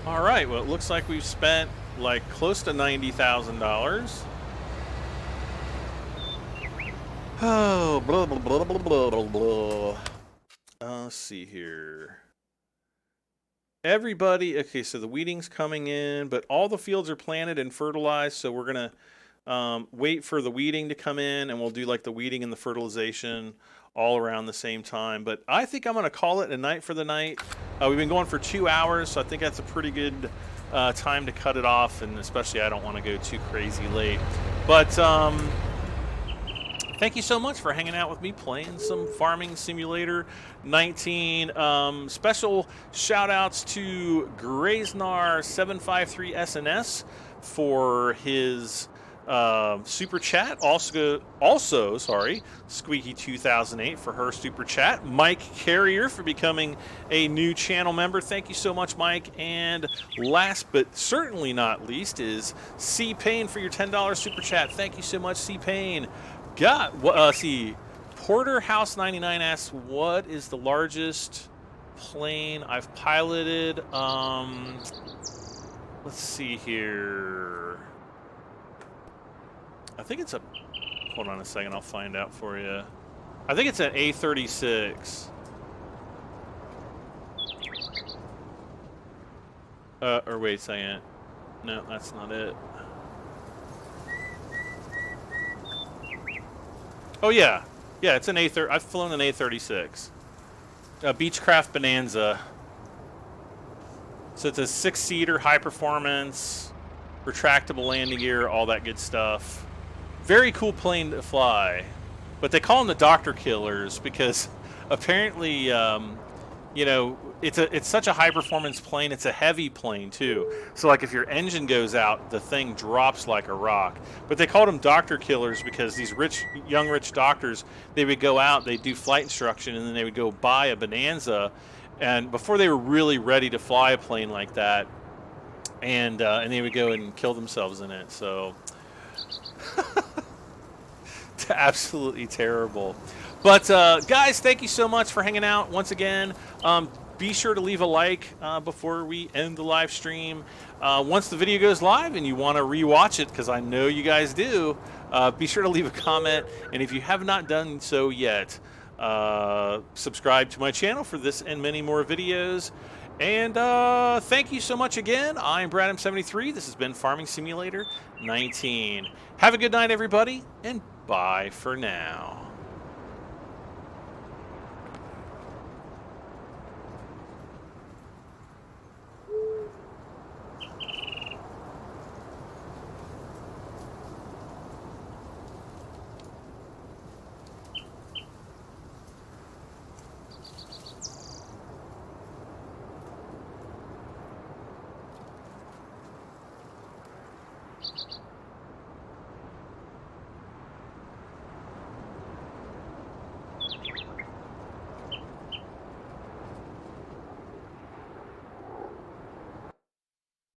All right, well, it looks like we've spent like close to $90,000. Oh, blah, blah, blah, blah, blah, blah, blah. Let's see here. Everybody, okay, so the weeding's coming in, but all the fields are planted and fertilized, so we're going to wait for the weeding to come in, and we'll do like the weeding and the fertilization all around the same time. But I think I'm going to call it a night for the night. We've been going for 2 hours, so I think that's a pretty good time to cut it off, and especially I don't want to go too crazy late. But Thank you so much for hanging out with me playing some Farming Simulator 19. Special shout outs to Graznar753SNS for his super chat. Also, sorry, Squeaky2008 for her super chat. Mike Carrier for becoming a new channel member. Thank you so much, Mike. And last but certainly not least is C Payne for your $10 super chat. Thank you so much, C Payne. See, Porter House 99 asks, what is the largest plane I've piloted? Let's see here. I think it's a, hold on a second, I'll find out for you. I think it's an A36. Or wait a second. No, that's not it. Oh yeah, yeah, it's an A30. I've flown an A36, a Beechcraft Bonanza. So it's a 6-seater, high performance, retractable landing gear, all that good stuff. Very cool plane to fly, but they call them the Doctor Killers because apparently, you know, it's such a high performance plane. It's a heavy plane too. So like if your engine goes out, the thing drops like a rock. But they called them Doctor Killers because these young rich doctors, they would go out, they'd do flight instruction, and then they would go buy a Bonanza, and before they were really ready to fly a plane like that, and they would go and kill themselves in it. So absolutely terrible. But guys, thank you so much for hanging out once again. Be sure to leave a like before we end the live stream. Once the video goes live and you want to rewatch it, because I know you guys do, be sure to leave a comment. And if you have not done so yet, subscribe to my channel for this and many more videos. And thank you so much again. I'm BradM73. This has been Farming Simulator 19. Have a good night, everybody, and bye for now.